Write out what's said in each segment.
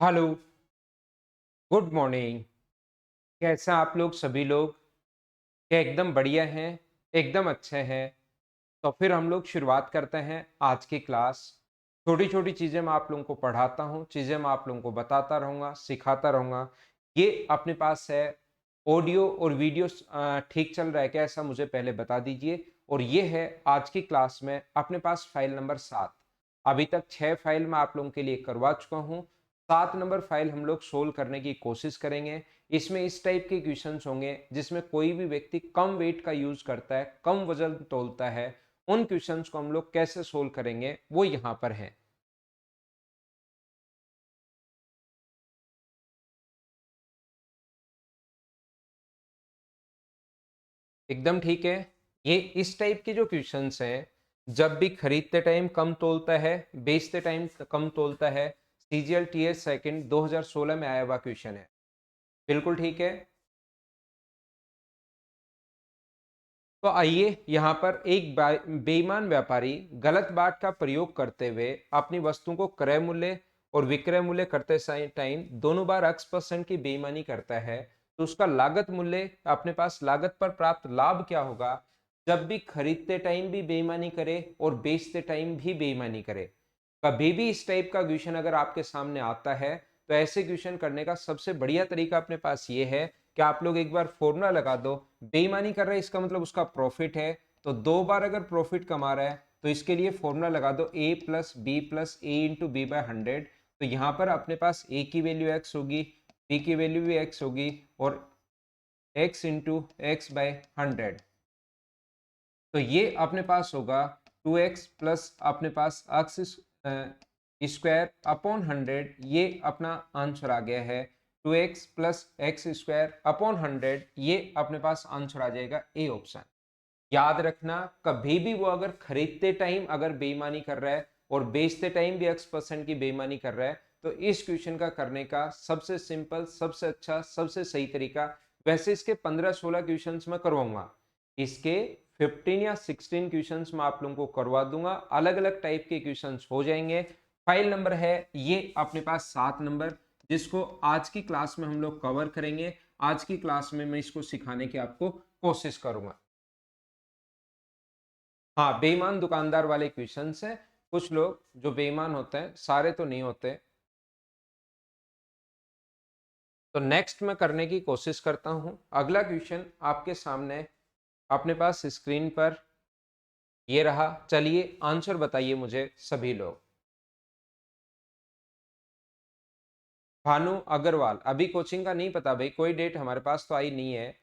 Hello, good morning. कैसा आप लोग सभी लोग? क्या एकदम बढ़िया हैं? एकदम अच्छे हैं। तो फिर हम लोग शुरुआत करते हैं आज की क्लास। छोटी-छोटी चीज़ें मैं आप लोगों को पढ़ाता हूँ, चीज़ें मैं आप लोगों को बताता रहूँगा, सिखाता रहूँगा। ये अपने पास है ऑडियो और वीडियो ठीक चल रहा है क्या ऐसा मुझे पहले बता दीजिए। और ये है आज की क्लास में अपने पास फाइल नंबर 7। अभी तक 6 फाइल मैं आप लोगों के लिए करवा चुका हूँ। 7 नंबर फाइल हम लोग सोल्व करने की कोशिश करेंगे। इसमें इस टाइप के क्वेश्चंस होंगे जिसमें कोई भी व्यक्ति कम वेट का यूज़ करता है, कम वज़न तौलता है, उन क्वेश्चंस को हम लोग कैसे सोल्व करेंगे वो यहाँ पर है। एकदम ठीक है। ये इस टाइप के जो क्वेश्चंस हैं, जब भी खरीदते टाइम कम तौलता है, बेचते टाइम कम तौलता है, सीजीएल टीएस सेकंड 2016 में आया हुआ क्वेश्चन है। बिल्कुल ठीक है। तो आइए यहाँ पर एक बेईमान व्यापारी गलत बाट का प्रयोग करते हुए अपनी वस्तु को क्रय मूल्य और विक्रय मूल्य करते टाइम दोनों बार x% की बेईमानी करता है। तो उसका लागत मूल्य अपने पास लागत पर प्राप्त लाभ क्या होगा जब भी खरीदते टाइम भी बेईमानी करे और बेचते टाइम भी बेईमानी करे। कभी भी इस टाइप का क्वेश्चन अगर आपके सामने आता है तो ऐसे क्वेश्चन करने का सबसे बढ़िया तरीका अपने पास ये है कि आप लोग एक बार फॉर्मूला लगा दो। बेईमानी कर रहा है इसका मतलब उसका प्रॉफिट है, तो दो बार अगर प्रॉफिट कमा रहा है तो इसके लिए फॉर्मूला लगा दो ए plus B plus A into B bye 100। तो यहाँ पर अपने पास ए की वैल्यू एक्स होगी, बी की वैल्यू भी एक्स होगी और एक्स इंटू एक्स बाय 100। तो ये अपने पास होगा 2x प्लस अपने पास एक्स स्क्वायर अपॉन 100। ये अपना आंसर आ गया है 2x plus x square upon 100। ये अपने पास आंसर आ जाएगा ए ऑप्शन। याद रखना, कभी भी वो अगर खरीदते टाइम अगर बेईमानी कर रहा है और बेचते टाइम भी x% की बेईमानी कर रहा है तो इस क्वेश्चन का करने का सबसे सिंपल, सबसे अच्छा, सबसे सही तरीका, वैसे इसके 15-16 क्वेश्चंस मैं करवाऊंगा, इसके 15 या 16 क्वेश्चंस मैं आप लोगों को करवा दूंगा। अलग अलग टाइप के क्वेश्चंस हो जाएंगे। फाइल नंबर है ये अपने पास 7 नंबर, जिसको आज की क्लास में हम लोग कवर करेंगे। आज की क्लास में मैं इसको सिखाने की आपको कोशिश करूंगा। हाँ, बेईमान दुकानदार वाले क्वेश्चंस हैं। कुछ लोग जो बेईमान होते हैं, सारे तो नहीं होते। तो नेक्स्ट मैं करने की कोशिश करता हूं। अगला क्वेश्चन आपके सामने अपने पास स्क्रीन पर ये रहा। चलिए आंसर बताइए मुझे सभी लोग। भानु अग्रवाल, अभी कोचिंग का नहीं पता भाई, कोई डेट हमारे पास तो आई नहीं है।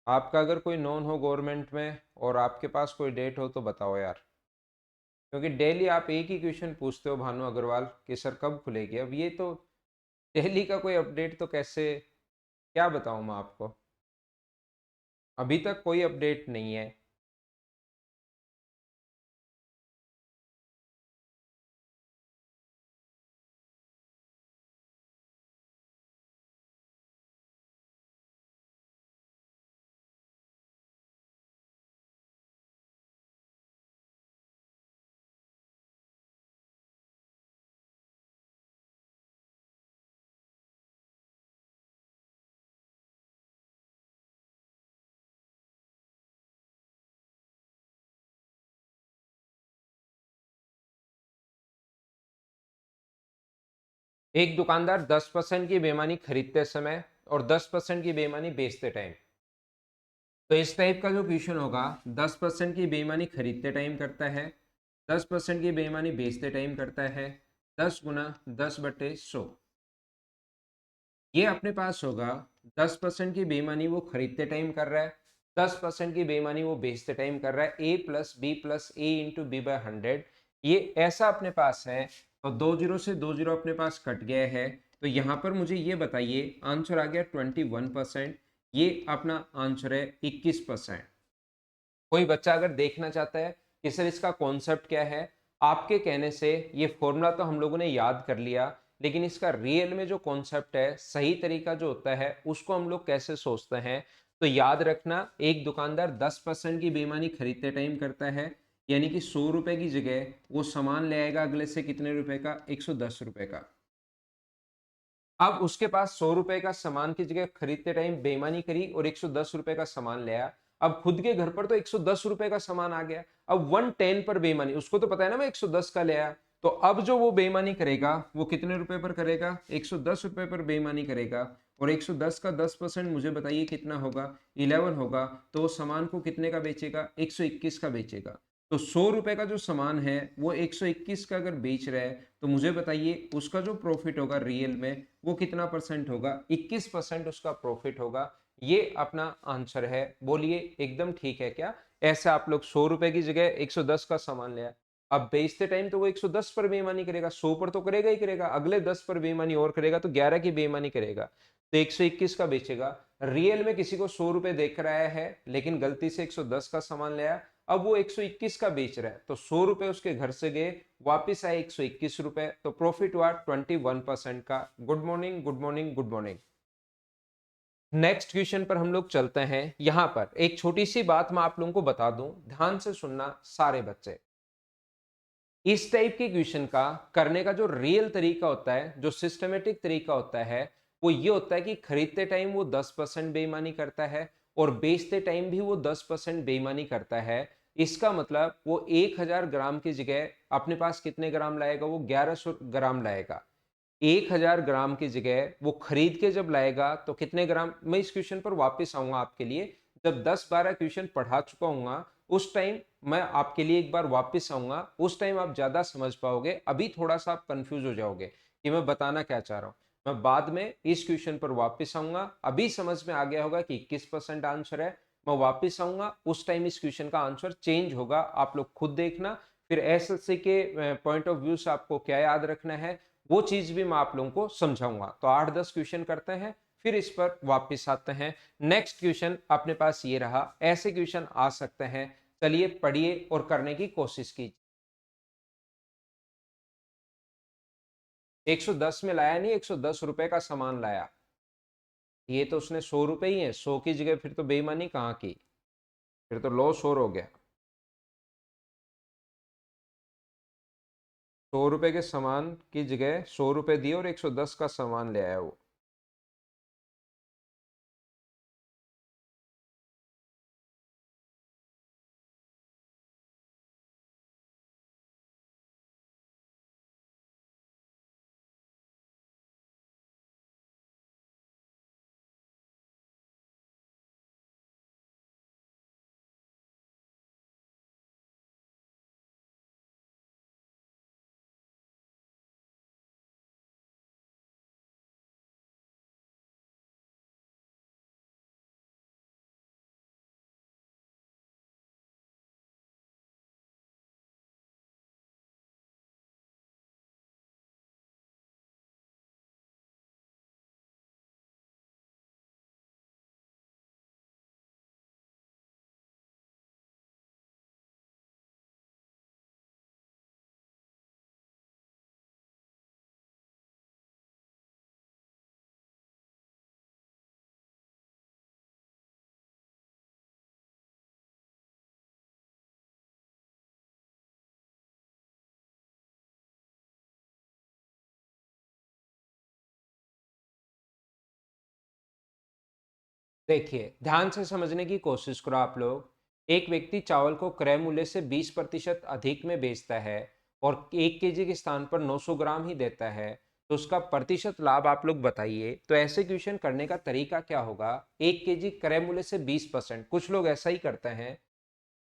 आपका अगर कोई नोन हो गवर्नमेंट में और आपके पास कोई डेट हो तो बताओ यार, क्योंकि डेली आप एक ही क्वेश्चन पूछते हो भानु अग्रवाल कि सर कब खुलेगी। अब ये तो दिल्ली का कोई अपडेट तो कैसे, क्या बताऊं मैं आपको, अभी तक कोई अपडेट नहीं है। एक दुकानदार 10% की बेईमानी खरीदते समय और 10% की बेईमानी बेचते टाइम। तो इस टाइप का जो क्वेश्चन होगा, 10% की बेईमानी खरीदते टाइम करता है, 10% की बेईमानी बेचते टाइम करता है, 10 × 10/100। ये अपने पास होगा 10% की बेईमानी वो खरीदते टाइम कर रहा है, 10% की बेईमानी वो बेचते टाइम कर रहा है, ए plus B plus A into B bye 100। ये ऐसा अपने पास है। तो दो जीरो से दो जीरो अपने पास कट गया है। तो यहाँ पर मुझे ये बताइए, आंसर आ गया 21%। ये अपना आंसर है 21%। कोई बच्चा अगर देखना चाहता है कि सर इसका कॉन्सेप्ट क्या है, आपके कहने से ये फॉर्मूला तो हम लोगों ने याद कर लिया, लेकिन इसका रियल में जो कॉन्सेप्ट है, सही तरीका जो होता है उसको हम लोग कैसे सोचते हैं। तो याद रखना, एक दुकानदार 10% की बेईमानी खरीदते टाइम करता है, यानी कि 100 रुपए की जगह वो सामान ले आएगा अगले से कितने रुपए का, 110 रुपए का। अब उसके पास 100 रुपए का सामान की जगह खरीदते टाइम बेईमानी करी और 110 रुपए का सामान ले आया। अब खुद के घर पर तो 110 रुपए का सामान आ गया, अब 110 पर बेईमानी, उसको तो पता है ना मैं 110 का ले आया, तो अब जो वो बेईमानी करेगा वो कितने रुपए पर करेगा, 110 रुपए पर बेईमानी करेगा। और 110 का 10% मुझे बताइए कितना होगा, 11 होगा। तो वो सामान को कितने का बेचेगा, 121 का बेचेगा। तो 100 रुपए का जो सामान है वो 121 का अगर बेच रहा है, तो मुझे बताइए उसका जो प्रॉफिट होगा रियल में वो कितना परसेंट होगा, 21% उसका प्रॉफिट होगा। ये अपना आंसर है। बोलिए एकदम ठीक है क्या? ऐसे आप लोग 100 रुपए की जगह 110 का सामान ले आए, अब बेचते टाइम तो वो 110 पर बेईमानी करेगा, 100 पर तो करेगा ही करेगा, अगले 10 पर बेईमानी और करेगा, तो 11 की बेईमानी करेगा, तो 121 का बेचेगा। रियल में किसी को 100 रुपए देख रहा है लेकिन गलती से 110 का सामान ले आया, अब वो 121 का बेच रहा है, तो 100 रुपए उसके घर से गए, वापिस आए 121 रुपए, तो प्रॉफिट हुआ 21% का। Good morning, good morning, good morning. Next question पर हम लोग चलते हैं। यहां पर एक छोटी सी बात मैं आप लोगों को बता दूं, ध्यान से सुनना सारे बच्चे। इस टाइप के क्वेश्चन का करने का जो रियल तरीका होता है, जो सिस्टमेटिक तरीका होता है, वो ये होता है कि खरीदते टाइम वो 10% बेईमानी करता है और बेचते टाइम भी वो 10% बेईमानी करता है। इसका मतलब वो 1000 ग्राम की जगह अपने पास कितने ग्राम लाएगा, वो 1100 ग्राम लाएगा। 1000 ग्राम की जगह वो खरीद के जब लाएगा तो कितने ग्राम, मैं इस क्वेश्चन पर वापस आऊंगा आपके लिए, जब 10-12 क्वेश्चन पढ़ा चुका हूँ उस टाइम मैं आपके लिए एक बार वापस आऊंगा, उस टाइम आप ज्यादा समझ पाओगे। अभी थोड़ा सा आप कंफ्यूज हो जाओगे कि मैं बताना क्या चाह रहा हूँ। मैं बाद में इस क्वेश्चन पर वापस आऊंगा, अभी समझ में आ गया होगा कि 21% आंसर है। मैं वापस आऊंगा उस टाइम इस क्वेश्चन का आंसर चेंज होगा, आप लोग खुद देखना। फिर एसएससी के पॉइंट ऑफ व्यू से आपको क्या याद रखना है वो चीज भी मैं आप लोगों को समझाऊंगा। तो 8-10 क्वेश्चन करते हैं फिर इस पर वापस आते हैं। नेक्स्ट क्वेश्चन अपने पास ये रहा, ऐसे क्वेश्चन आ सकते हैं, चलिए पढ़िए और करने की कोशिश कीजिए। 110 में लाया नहीं, 110 रुपए का सामान लाया, ये तो उसने 100 रुपए ही है, 100 की जगह फिर तो बेईमानी कहाँ की, फिर तो लॉस और हो गया। 100 रुपए के सामान की जगह 100 रुपए दिए और 110 का सामान ले आया वो। देखिए ध्यान से समझने की कोशिश करो आप लोग। एक व्यक्ति चावल को क्रय मूल्य से 20% अधिक में बेचता है और 1 केजी के स्थान पर 900 ग्राम ही देता है, तो उसका प्रतिशत लाभ आप लोग बताइए। तो ऐसे क्वेश्चन करने का तरीका क्या होगा, 1 केजी क्रय मूल्य से 20%, कुछ लोग ऐसा ही करते हैं,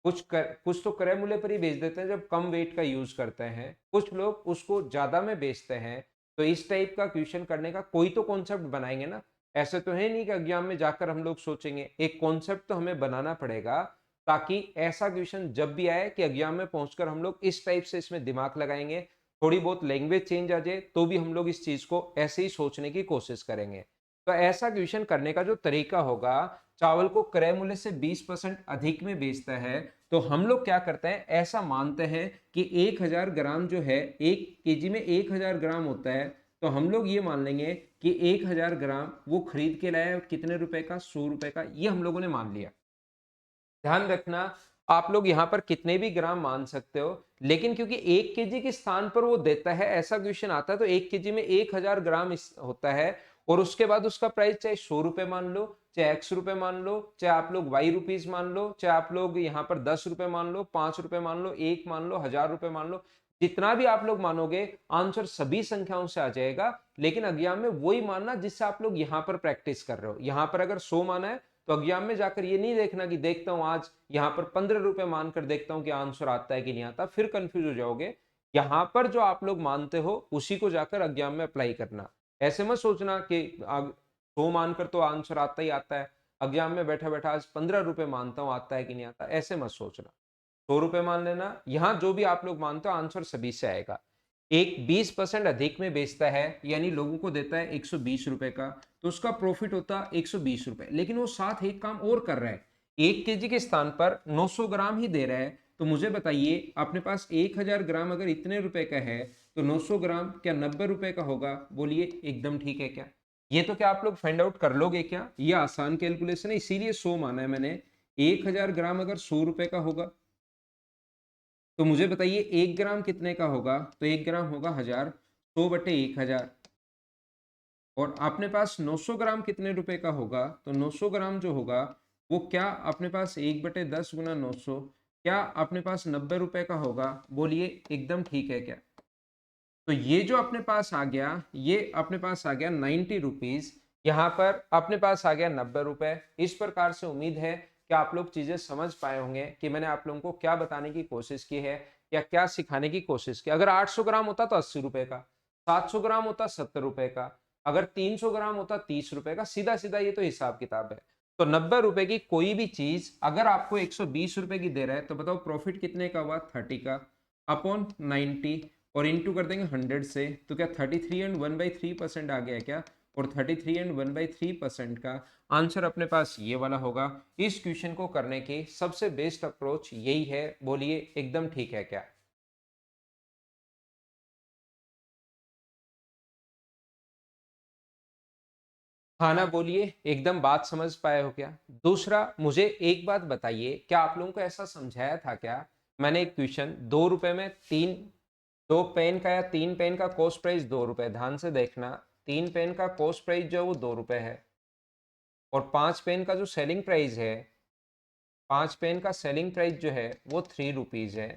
कुछ तो क्रय मूल्य पर ही बेच देते हैं जब कम वेट का यूज करते हैं, कुछ लोग उसको ज्यादा में बेचते हैं। तो इस टाइप का क्वेश्चन करने का कोई तो कॉन्सेप्ट बनाएंगे ना। ऐसे तो है नहीं कि एग्जाम में जाकर हम लोग सोचेंगे, एक कॉन्सेप्ट तो हमें बनाना पड़ेगा ताकि ऐसा क्वेश्चन जब भी आए कि एग्जाम में पहुंचकर हम लोग इस टाइप से इसमें दिमाग लगाएंगे। थोड़ी बहुत लैंग्वेज चेंज आ जाए तो भी हम लोग इस चीज को ऐसे ही सोचने की कोशिश करेंगे। तो ऐसा क्वेश्चन करने का जो तरीका होगा, चावल को क्रय मूल्य से 20% अधिक में बेचता है, तो हम लोग क्या करते हैं, ऐसा मानते हैं कि 1000 ग्राम जो है, 1 केजी में 1000 ग्राम होता है, तो हम लोग ये मान लेंगे कि 1000 ग्राम वो खरीद के लाया कितने रुपए का, 100 रुपए का, ये हम लोगों ने मान लिया। ध्यान रखना, आप लोग यहाँ पर कितने भी ग्राम मान सकते हो, लेकिन क्योंकि 1 केजी के स्थान पर वो देता है, ऐसा क्वेश्चन आता है तो 1 केजी में 1000 ग्राम होता है और उसके बाद उसका प्राइस चाहे 100 रुपए मान लो, चाहे x रुपए मान लो, चाहे आप लोग y रुपीज मान लो, चाहे आप लोग यहाँ पर 10 रुपए मान लो, 5 रुपए मान लो, 1 मान लो, 1000 रुपए मान लो, जितना भी आप लोग मानोगे आंसर सभी संख्याओं से आ जाएगा। लेकिन एग्जाम में वही मानना जिससे आप लोग यहाँ पर प्रैक्टिस कर रहे हो। यहाँ पर अगर 100 माना है तो एग्जाम में जाकर ये नहीं देखना कि देखता हूं आज यहाँ पर 15 रुपए मानकर देखता हूं कि आंसर आता है कि नहीं आता, फिर कंफ्यूज हो जाओगे। यहाँ पर जो आप लोग मानते हो उसी को जाकर एग्जाम में अप्लाई करना। ऐसे मत सोचना कि 100 मानकर तो आंसर आता ही आता है, एग्जाम में बैठा बैठा आज 15 रुपए मानता हूं आता है कि नहीं आता, ऐसे मत सोचना। 100 रुपए मान लेना, यहाँ जो भी आप लोग मानते हो आंसर सभी से आएगा। एक 20% अधिक में बेचता है यानी लोगों को देता है 120 रुपए का, तो उसका प्रॉफिट होता है 120 रुपए, लेकिन वो साथ एक काम और कर रहा है, 1 केजी के स्थान पर 900 ग्राम ही दे रहा है। तो मुझे बताइए अपने पास 1000 ग्राम अगर इतने रुपए का है तो 900 ग्राम क्या 90 रुपए का होगा? बोलिए एकदम ठीक है क्या? ये तो क्या आप लोग फाइंड आउट कर लोगे क्या? ये आसान कैलकुलेशन है, इसीलिए 100 माना है मैंने। 1000 ग्राम अगर 100 रुपए का होगा तो मुझे बताइए 1 ग्राम कितने का होगा? तो 1 ग्राम होगा 1000, 100 बटे 1000। और अपने पास 900 ग्राम कितने रुपए का होगा? तो 900 ग्राम जो होगा वो क्या अपने पास 1/10 गुना 900, क्या अपने पास 90 रुपए का होगा? बोलिए एकदम ठीक है क्या? तो ये जो अपने पास आ गया, ये अपने पास आ गया 90 रुपीज, यहाँ पर अपने पास आ गया 90 रुपए। इस प्रकार से उम्मीद है कि आप लोग चीजें समझ पाए होंगे कि मैंने आप लोगों को क्या बताने की कोशिश की है या क्या सिखाने की कोशिश की। अगर 800 ग्राम होता तो 80 रुपए का, 700 ग्राम होता 70 रुपए का, अगर 300 ग्राम होता 30 रुपए का, सीधा सीधा ये तो हिसाब किताब है। तो 90 रुपए की कोई भी चीज अगर आपको 120 रुपए की दे रहा है तो बताओ प्रॉफिट कितने का हुआ? 30 का अपॉन 90 और इंटू कर देंगे 100 से, तो क्या 33 एंड 1/3% आ गया क्या? और 33 एंड 1/3% का आंसर अपने पास ये वाला होगा। इस क्वेश्चन को करने की सबसे बेस्ट अप्रोच यही है। बोलिए एकदम ठीक है क्या? हाँ ना, बोलिए एकदम बात समझ पाए हो क्या? दूसरा मुझे एक बात बताइए, क्या आप लोगों को ऐसा समझाया था क्या? मैंने एक क्वेश्चन 2 रुपए में तीन, 2 पेन का या 3 पेन का कॉस्ट प्राइस 2 रुपए, ध्यान से देखना, 3 पेन का कॉस्ट प्राइस जो है वो 2 रुपए है और 5 पेन का जो सेलिंग प्राइस है, 5 पेन का सेलिंग प्राइस जो है वो 3 रुपीज है।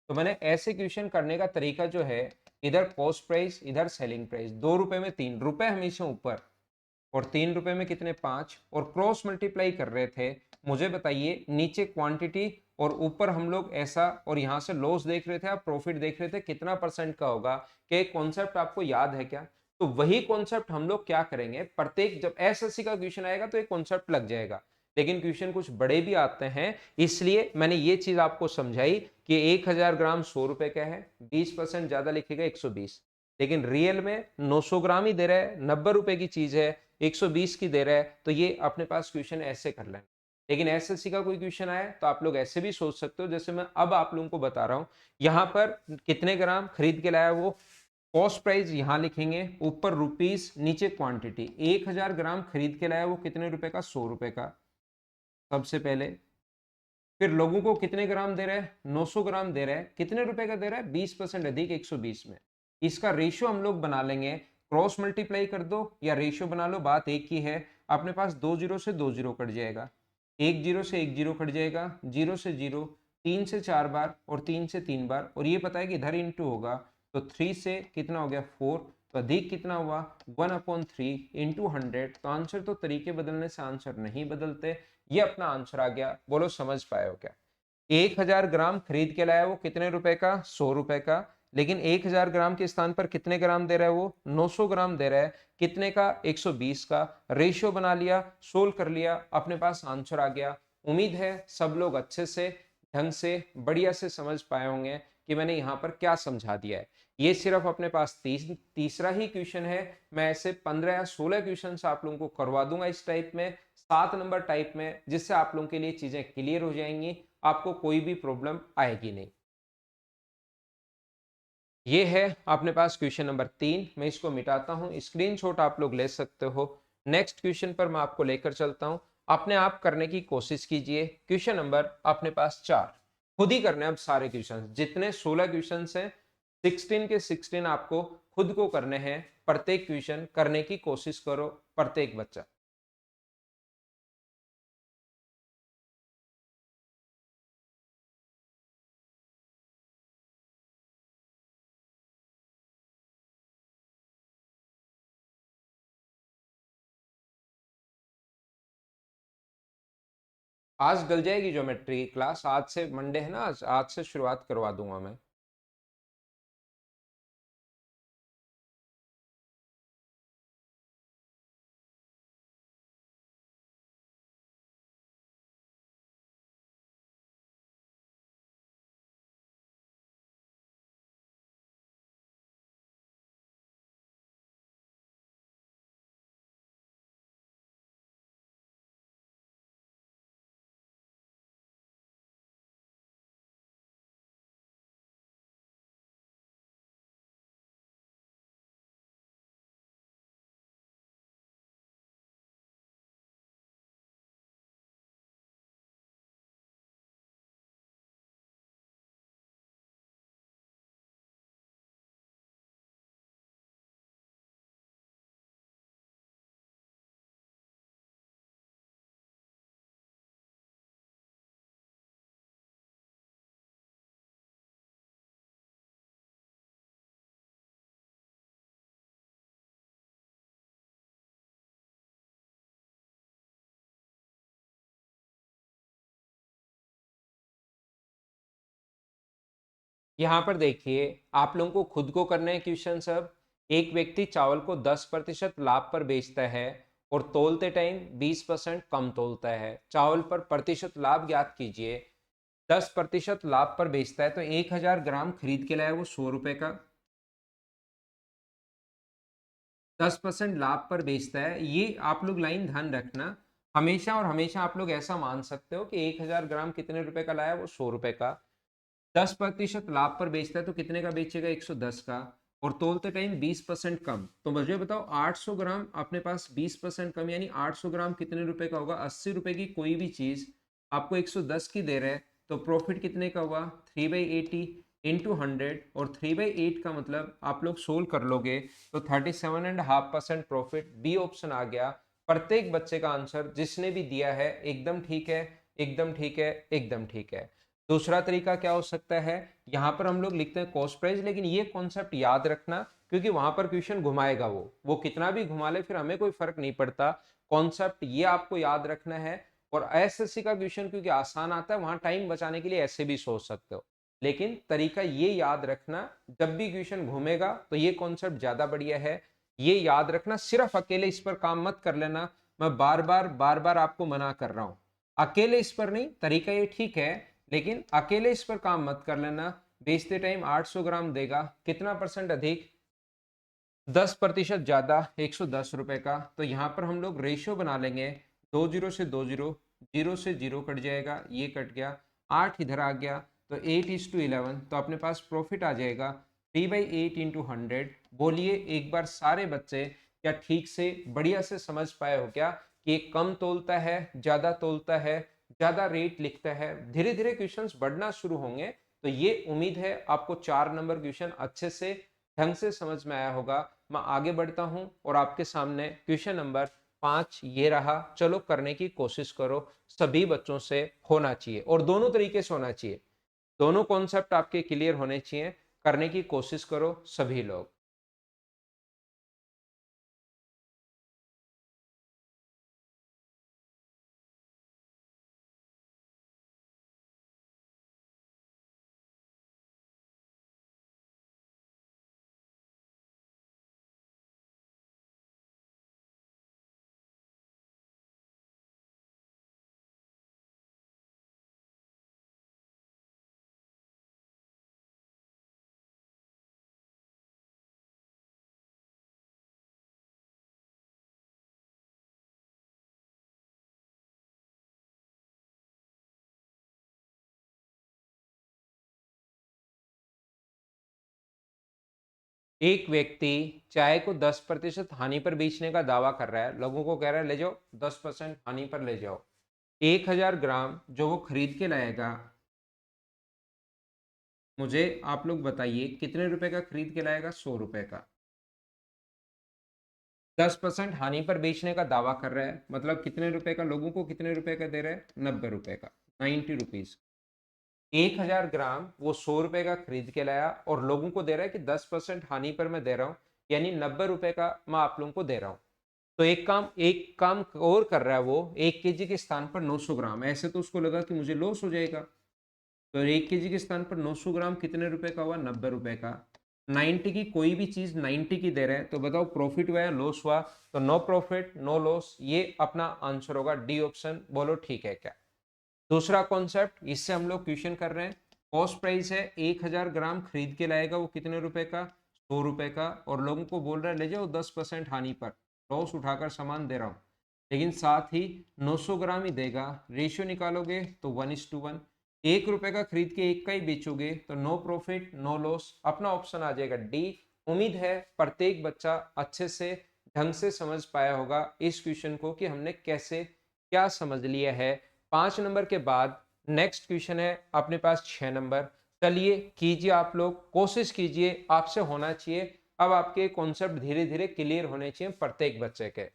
तो मैंने ऐसे क्वेश्चन करने का तरीका जो है, इधर कॉस्ट प्राइस इधर सेलिंग प्राइस, 2 रुपए में 3 रुपए हमेशा ऊपर और 3 रुपए में कितने 5, और क्रॉस मल्टीप्लाई कर रहे थे। मुझे बताइए नीचे क्वांटिटी और ऊपर हम लोग ऐसा और यहाँ से लॉस देख रहे थे, आप प्रॉफिट देख रहे थे, कितना परसेंट का होगा? क्या कॉन्सेप्ट आपको याद है क्या? तो वही कॉन्सेप्ट हम लोग क्या करेंगे, प्रत्येक जब एसएससी का क्वेश्चन आएगा तो एक कॉन्सेप्ट लग जाएगा, लेकिन क्वेश्चन कुछ बड़े भी आते हैं, इसलिए मैंने ये चीज आपको समझाई कि 1000 ग्राम 100 रुपए का है, 20% ज्यादा लिखेगा 120, लेकिन रियल में 900 ग्राम ही दे रहा है, 90 रुपए की चीज है, 120 की दे रहा है, तो ये अपने पास क्वेश्चन ऐसे कर लेंगे। लेकिन एसएससी का कोई क्वेश्चन आए तो आप लोग ऐसे भी सोच सकते हो, जैसे मैं अब आप लोगों को बता रहा हूं, यहाँ पर कितने ग्राम खरीद के लाया वो कॉस्ट प्राइस यहां लिखेंगे, ऊपर रुपीस, नीचे क्वांटिटी। 1000 ग्राम खरीद के लाया वो कितने रुपए का? 100 रुपए का सबसे पहले। फिर लोगों को कितने ग्राम दे रहा है? 900 ग्राम दे रहा है, कितने रुपए का दे रहा है? 20% अधिक 120 में। इसका रेशियो हम लोग बना लेंगे, क्रॉस मल्टीप्लाई कर दो या रेशियो बना लो, बात एक ही है। अपने पास 2 जीरो से 2 जीरो कट जाएगा, 1 जीरो से 1 जीरो कट जाएगा, जीरो से जीरो, 3 से 4 बार और 3 से 3 बार, और ये पता है कि इधर इंटू होगा, तो 3 से कितना हो गया 4, तो अधिक कितना हुआ 1/3 इंटू 100। तो आंसर तो तरीके बदलने से आंसर नहीं बदलते, ये अपना आंसर आ गया। बोलो समझ पाए हो क्या? 1000 ग्राम खरीद के लाया वो कितने रुपए का? 100 रुपए का, लेकिन 1000 ग्राम के स्थान पर कितने ग्राम दे रहा है वो? 900 ग्राम दे रहा है, कितने का? 120 का। रेशियो बना लिया, सोल्व कर लिया, अपने पास आंसर आ गया। उम्मीद है सब लोग अच्छे से, ढंग से, बढ़िया से समझ पाए होंगे कि मैंने यहाँ पर क्या समझा दिया है। ये सिर्फ अपने पास तीसरा ही क्वेश्चन है, मैं ऐसे 15 या 16 क्वेश्चन आप लोगों को करवा दूंगा इस टाइप में, 7 नंबर टाइप में, जिससे आप लोगों के लिए चीजें क्लियर हो जाएंगी, आपको कोई भी प्रॉब्लम आएगी नहीं। ये है अपने पास क्वेश्चन नंबर 3, मैं इसको मिटाता हूं, स्क्रीनशॉट आप लोग ले सकते हो। नेक्स्ट क्वेश्चन पर मैं आपको लेकर चलता हूं, अपने आप करने की कोशिश कीजिए। क्वेश्चन नंबर अपने पास 4, खुद ही करने हैं अब सारे क्वेश्चन, जितने 16 क्वेश्चन हैं 16 के 16 आपको खुद को करने हैं। प्रत्येक क्वेश्चन करने की कोशिश करो प्रत्येक बच्चा। आज गल जाएगी ज्योमेट्री की क्लास, आज से मंडे है ना, आज से शुरुआत करवा दूंगा मैं। यहाँ पर देखिए, आप लोगों को खुद को करने हैं क्वेश्चन सब। एक व्यक्ति चावल को 10% लाभ पर बेचता है और तोलते टाइम 20% कम तोलता है। चावल पर प्रतिशत लाभ ज्ञात कीजिए। 10% लाभ पर बेचता है तो 1000 ग्राम खरीद के लाया वो 100 रुपए का। 10% लाभ पर बेचता है, ये आप लोग लाइन ध्यान रखना। हमेशा और हमेशा आप लोग ऐसा मान सकते हो कि 1000 ग्राम कितने रुपए का लाया, वो 100 रुपए का। 10% लाभ पर बेचता है तो कितने का बेचेगा, 110 का। और तोलते टाइम 20% कम, तो मुझे बताओ 800 ग्राम अपने पास 20% कम, यानी 800 ग्राम कितने रुपए का होगा। 80 रुपए की कोई भी चीज आपको 110 की दे रहे हैं, तो प्रॉफिट कितने का हुआ, 3/80 इंटू 100। और 3/8 का मतलब आप लोग सोल्व कर लोगे तो 37.5% प्रॉफिट। बी ऑप्शन आ गया। प्रत्येक बच्चे का आंसर जिसने भी दिया है एकदम ठीक है, एकदम ठीक है, एकदम ठीक है। दूसरा तरीका क्या हो सकता है, यहाँ पर हम लोग लिखते हैं कॉस्ट प्राइस, लेकिन ये कॉन्सेप्ट याद रखना क्योंकि वहां पर क्वेश्चन घुमाएगा, वो कितना भी घुमा ले फिर हमें कोई फर्क नहीं पड़ता। कॉन्सेप्ट ये आपको याद रखना है। और एसएससी का क्वेश्चन क्योंकि आसान आता है, वहां टाइम बचाने के लिए ऐसे भी सोच सकते हो, लेकिन तरीका ये याद रखना, जब भी क्वेश्चन घूमेगा तो ये कॉन्सेप्ट ज्यादा बढ़िया है। ये याद रखना, सिर्फ अकेले इस पर काम मत कर लेना। मैं बार बार आपको मना कर रहा हूं, अकेले इस पर नहीं, तरीका ये ठीक है लेकिन अकेले इस पर काम मत कर लेना। बेचते टाइम 800 ग्राम देगा, कितना परसेंट अधिक, 10% ज्यादा, 110 रुपए का। तो यहाँ पर हम लोग रेशियो बना लेंगे, 2 जीरो से 2 जीरो, जीरो से जीरो कट जाएगा, ये कट गया, 8 इधर आ गया, तो 8:11। तो अपने पास प्रॉफिट आ जाएगा 3/8 इंटू 100। बोलिए एक बार सारे बच्चे, क्या ठीक से बढ़िया से समझ पाए हो क्या कि ये कम तोलता है, ज्यादा तोलता है, ज्यादा रेट लिखता है। धीरे धीरे क्वेश्चंस बढ़ना शुरू होंगे, तो ये उम्मीद है आपको 4 नंबर क्वेश्चन अच्छे से ढंग से समझ में आया होगा। मैं आगे बढ़ता हूं और आपके सामने क्वेश्चन नंबर 5 ये रहा। चलो करने की कोशिश करो, सभी बच्चों से होना चाहिए और दोनों तरीके से होना चाहिए, दोनों कॉन्सेप्ट आपके क्लियर होने चाहिए। करने की कोशिश करो सभी लोग। एक व्यक्ति चाय को 10% हानि पर बेचने का दावा कर रहा है, लोगों को कह रहा है ले जाओ 10% हानि पर ले जाओ। 1000 ग्राम जो वो खरीद के लाएगा, मुझे आप लोग बताइए कितने रुपए का खरीद के लाएगा? 100 रुपए का। 10% हानि पर बेचने का दावा कर रहा है, मतलब कितने रुपए का, लोगों को कितने रुपए का दे रहा है? 90 रुपए का, 90 रुपीज। 1000 ग्राम वो 100 रुपए का खरीद के लाया और लोगों को दे रहा है कि 10% हानि पर मैं दे रहा हूँ, यानी 90 रुपए का मैं आप लोगों को दे रहा हूँ। तो एक काम और कर रहा है वो, 1 केजी के स्थान पर 900 ग्राम। ऐसे तो उसको लगा कि मुझे लॉस हो जाएगा, तो 1 केजी के स्थान पर 900 ग्राम कितने रुपए का हुआ? 90 रुपए का। 90 की कोई भी चीज 90 की दे रहे हैं, तो बताओ प्रॉफिट हुआ या लॉस हुआ? तो नो प्रॉफिट नो लॉस, ये अपना आंसर होगा, डी ऑप्शन। बोलो ठीक है क्या? दूसरा कॉन्सेप्ट, इससे हम लोग क्वेश्चन कर रहे हैं। कॉस्ट प्राइस है 1000 ग्राम खरीद के लाएगा, वो कितने रुपए का? 100 रुपए का। और लोगों को बोल रहा है ले जाओ 10% हानि पर, लॉस उठाकर सामान दे रहा हूँ, लेकिन साथ ही 900 ग्राम ही देगा। रेशियो निकालोगे तो 1:1। 1 रुपए का खरीद के एक का ही बेचोगे, तो नो प्रॉफिट नो लॉस, अपना ऑप्शन आ जाएगा डी। उम्मीद है प्रत्येक बच्चा अच्छे से ढंग से समझ पाया होगा इस क्वेश्चन को कि हमने कैसे क्या समझ लिया है। 5 नंबर के बाद नेक्स्ट क्वेश्चन है अपने पास 6 नंबर। चलिए कीजिए, आप लोग कोशिश कीजिए, आपसे होना चाहिए। अब आपके कॉन्सेप्ट धीरे धीरे क्लियर होने चाहिए प्रत्येक बच्चे के।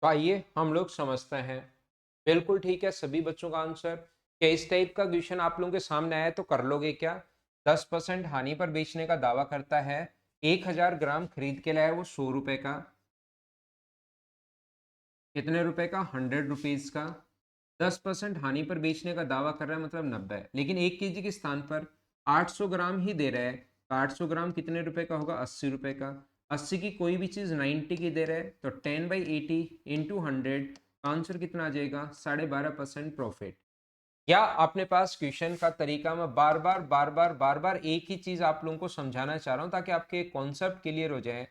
तो आइए हम लोग समझते हैं। बिल्कुल ठीक है सभी बच्चों का आंसर। क्या इस टाइप का क्वेश्चन आप लोगों के सामने आया तो कर लोगे क्या? 10% हानि पर बेचने का दावा करता है, 1000 ग्राम खरीद के लाया वो 100 रुपए का, कितने रुपए का? 100 रुपीज का। 10% हानि पर बेचने का दावा कर रहा है, मतलब 90, लेकिन 1 केजी के स्थान पर 800 ग्राम ही दे रहा है, तो 800 ग्राम कितने रुपए का होगा? 80 रुपए का। 80 की कोई भी चीज 90 की दे रहा है, तो 10/80 इंटू 100, आंसर कितना आ जाएगा? 12.5% प्रॉफिट। या अपने पास क्वेश्चन का तरीका, मैं बार बार एक ही चीज आप लोगों को समझाना चाह रहा हूँ ताकि आपके कॉन्सेप्ट क्लियर हो जाए।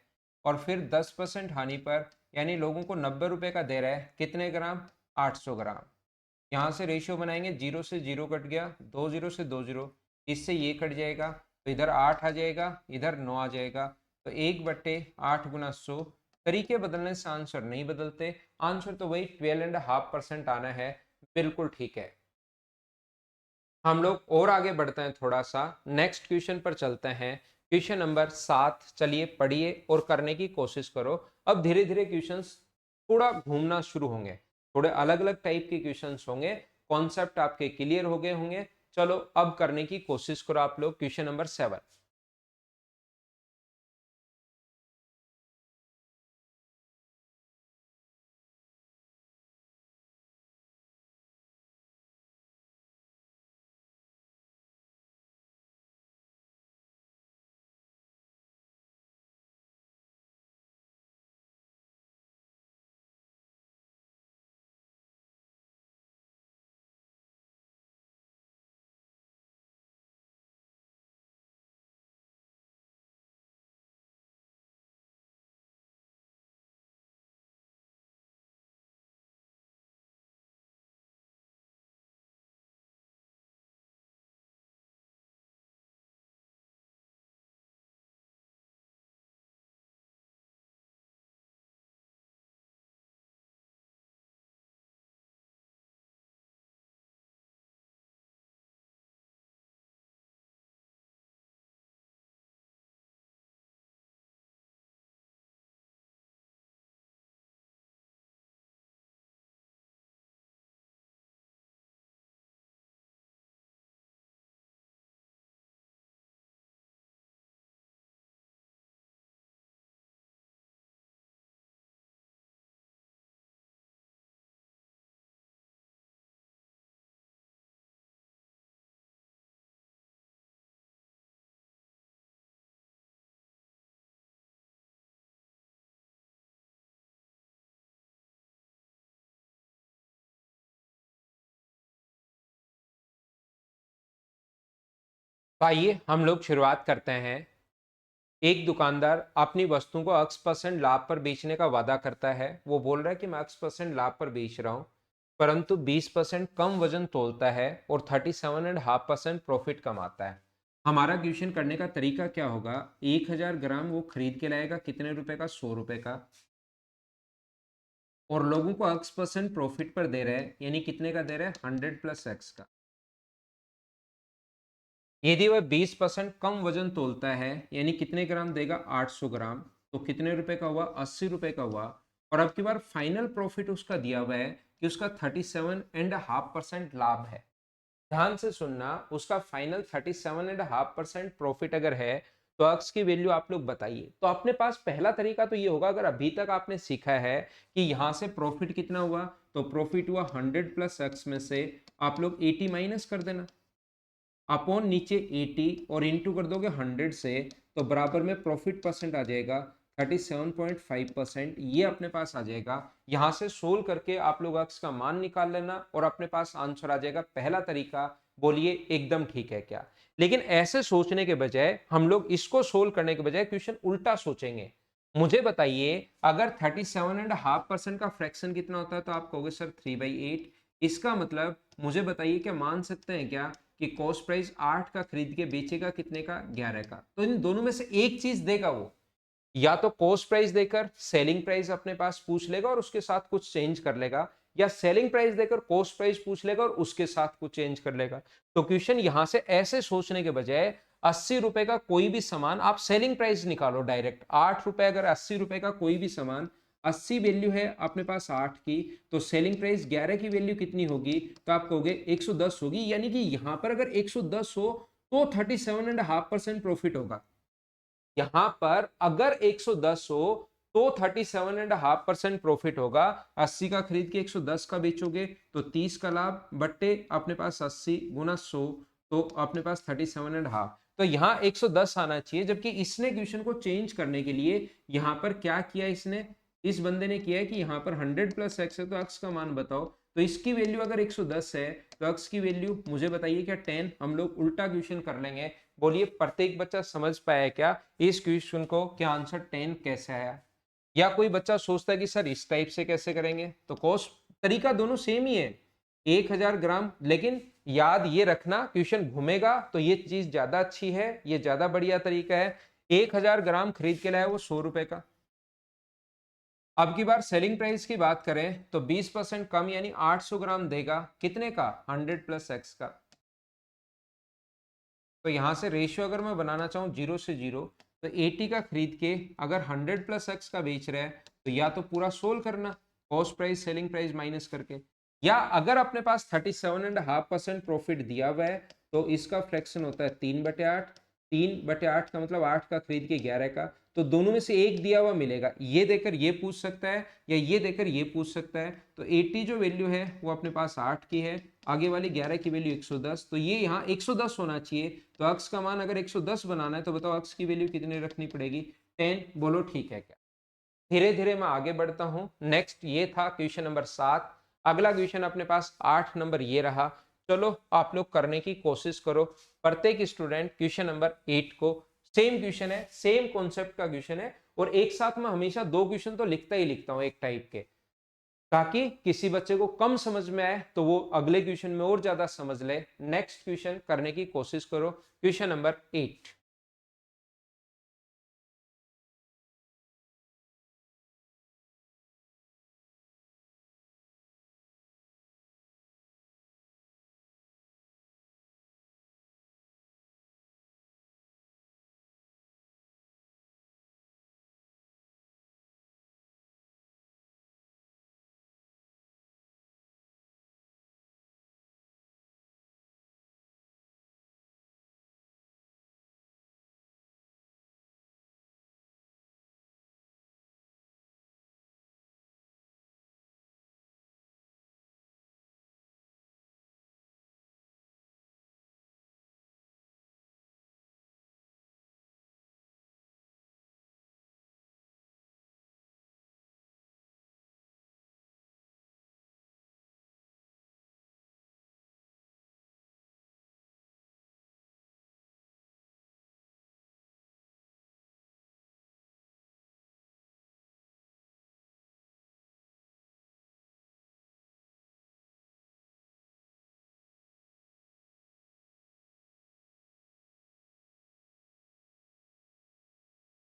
और फिर 10% हानि पर, यानी लोगों को 90 रुपए का दे रहा है, कितने ग्राम? 800 ग्राम। यहाँ से रेशियो बनाएंगे, 0 से 0 कट गया, 2 0 से 2 0, इससे ये कट जाएगा, तो इधर 8 आ जाएगा, इधर 9 आ जाएगा, तो 1/8 गुना 100। तरीके बदलने से आंसर नहीं बदलते, आंसर तो वही 12.5% आना है। बिल्कुल ठीक है। हम लोग और आगे बढ़ते हैं, थोड़ा सा नेक्स्ट क्वेश्चन पर चलते हैं। क्वेश्चन नंबर 7, चलिए पढ़िए और करने की कोशिश करो। अब धीरे धीरे क्वेश्चंस थोड़ा घूमना शुरू होंगे, थोड़े अलग अलग टाइप के क्वेश्चंस होंगे, कॉन्सेप्ट आपके क्लियर हो गए होंगे। चलो अब करने की कोशिश करो आप लोग। Question number 7। तो आइए हम लोग शुरुआत करते हैं। एक दुकानदार अपनी वस्तुओं को X% लाभ पर बेचने का वादा करता है। वो बोल रहा है कि मैं X% लाभ पर बेच रहा हूं, परंतु 20% कम वजन तोलता है और 37.5% प्रॉफिट कमाता है। हमारा क्वेश्चन करने का तरीका क्या होगा? 1000 ग्राम वो खरीद के लाएगा, कितने रुपए का? 100 रुपए का। और लोगों को X% प्रॉफिट पर दे रहे हैं, यानी कितने का दे रहे हैं? 100 प्लस एक्स का। यदि वह 20% कम वजन तोलता है, यानी कितने ग्राम देगा? 800 ग्राम। तो कितने रुपए का हुआ? 80 रुपए का हुआ। और अब की बार फाइनल प्रॉफिट उसका दिया हुआ है कि उसका 37.5% लाभ है। ध्यान से सुनना, उसका फाइनल 37.5% प्रॉफिट अगर है तो एक्स की वैल्यू आप लोग बताइए। तो अपने पास पहला तरीका तो ये होगा, अगर अभी तक आपने सीखा है कि यहां से प्रॉफिट कितना हुआ, तो प्रॉफिट हुआ 100 प्लस एक्स में से आप लोग 80 माइनस कर देना अपॉन नीचे 80 और इंटू कर दोगे 100 से, तो बराबर में प्रॉफिट परसेंट आ जाएगा 37.5%। ये अपने पास आ जाएगा। यहां से सोल्व करके आप लोग एक्स का मान निकाल लेना और अपने पास आंसर आ जाएगा। पहला तरीका बोलिए एकदम ठीक है क्या? लेकिन ऐसे सोचने के बजाय हम लोग इसको सोल्व करने के बजाय क्वेश्चन उल्टा सोचेंगे। मुझे बताइए, अगर 37.5% का फ्रैक्शन कितना होता है? तो आप कहोगे सर 3/8। इसका मतलब मुझे बताइए, क्या मान सकते हैं क्या कि कॉस्ट प्राइस 8 का खरीद के बेचेगा कितने का? 11 का। तो इन दोनों में से एक चीज देगा वो, या तो कॉस्ट प्राइस देकर सेलिंग प्राइस अपने पास पूछ लेगा और उसके साथ कुछ चेंज कर लेगा, या सेलिंग प्राइस देकर कॉस्ट प्राइस पूछ लेगा और उसके साथ कुछ चेंज कर लेगा। तो क्वेश्चन यहां से ऐसे सोचने के बजाय 80 रुपए का कोई भी सामान आप सेलिंग प्राइस निकालो डायरेक्ट। 8 रुपए अगर 80 रुपए का कोई भी सामान, 80 वैल्यू है अपने पास 8 की, तो सेलिंग प्राइस 11 की वैल्यू कितनी होगी? तो आप कहोगे 110 होगी। यानी कि यहां पर अगर 110 हो तो 37.5% प्रॉफिट होगा। यहां पर अगर 110 हो तो 37.5% प्रॉफिट होगा। 80 का खरीद के 110 का बेचोगे तो 30 का लाभ बट्टे अपने पास 80 गुना 100, तो अपने पास 37.5। तो यहां 110 आना चाहिए, जबकि इसने क्वेश्चन को चेंज करने के लिए यहां पर क्या किया? इसने, इस बंदे ने किया है कि यहां पर 100 प्लस एक्स है, तो एक्स का मान बताओ। तो इसकी वैल्यू अगर 110 है तो एक्स की वैल्यू मुझे बताइए क्या? 10। हम लोग उल्टा क्वेश्चन कर लेंगे। बोलिए प्रत्येक बच्चा समझ पाया क्या इस क्वेश्चन को? क्या आंसर 10 कैसे आया? या कोई बच्चा सोचता है कि सर इस टाइप से कैसे करेंगे? तो कॉस्ट तरीका दोनों सेम ही है, 1000 ग्राम। लेकिन याद ये रखना, क्वेश्चन घूमेगा तो ये चीज ज्यादा अच्छी है, ये ज्यादा बढ़िया तरीका है। 1000 ग्राम खरीद के लाया वो 100 रुपए का। अब की बार सेलिंग प्राइस की बात करें तो 20% कम यानी 800 ग्राम देगा, कितने का? 100 प्लस एक्स का। तो यहां से रेशियो अगर मैं बनाना चाहूँ 0 से 0, तो 80 का खरीद के अगर 100 प्लस एक्स का बेच रहे हैं, तो या तो पूरा सोल्व करना cost price selling price minus करके, या अगर अपने पास 37.5% प्रॉफिट दिया हुआ है तो इसका फ्रैक्शन होता है 3/8। 3/8 का मतलब 8 का खरीद के 11 का। तो दोनों में से एक दिया हुआ मिलेगा, ये देकर ये पूछ सकता है या ये देकर ये पूछ सकता है। तो 80 जो वैल्यू है वो अपने पास 8 की है, आगे वाली 11 की वैल्यू 110, तो ये यहाँ 110 होना चाहिए। तो अक्स का मान अगर 110 बनाना है तो बताओ अक्स की वैल्यू कितनी रखनी पड़ेगी? 10। बोलो ठीक है क्या? धीरे धीरे मैं आगे बढ़ता हूं। नेक्स्ट ये था क्वेश्चन नंबर 7। अगला क्वेश्चन अपने पास 8 नंबर ये रहा। चलो आप लोग करने की कोशिश करो। प्रत्येक स्टूडेंट क्वेश्चन नंबर 8 को, सेम क्वेश्चन है, सेम कॉन्सेप्ट का क्वेश्चन है, और एक साथ में हमेशा दो क्वेश्चन तो लिखता ही लिखता हूं एक टाइप के, ताकि किसी बच्चे को कम समझ में आए तो वो अगले क्वेश्चन में और ज्यादा समझ ले। नेक्स्ट क्वेश्चन करने की कोशिश करो, क्वेश्चन नंबर 8।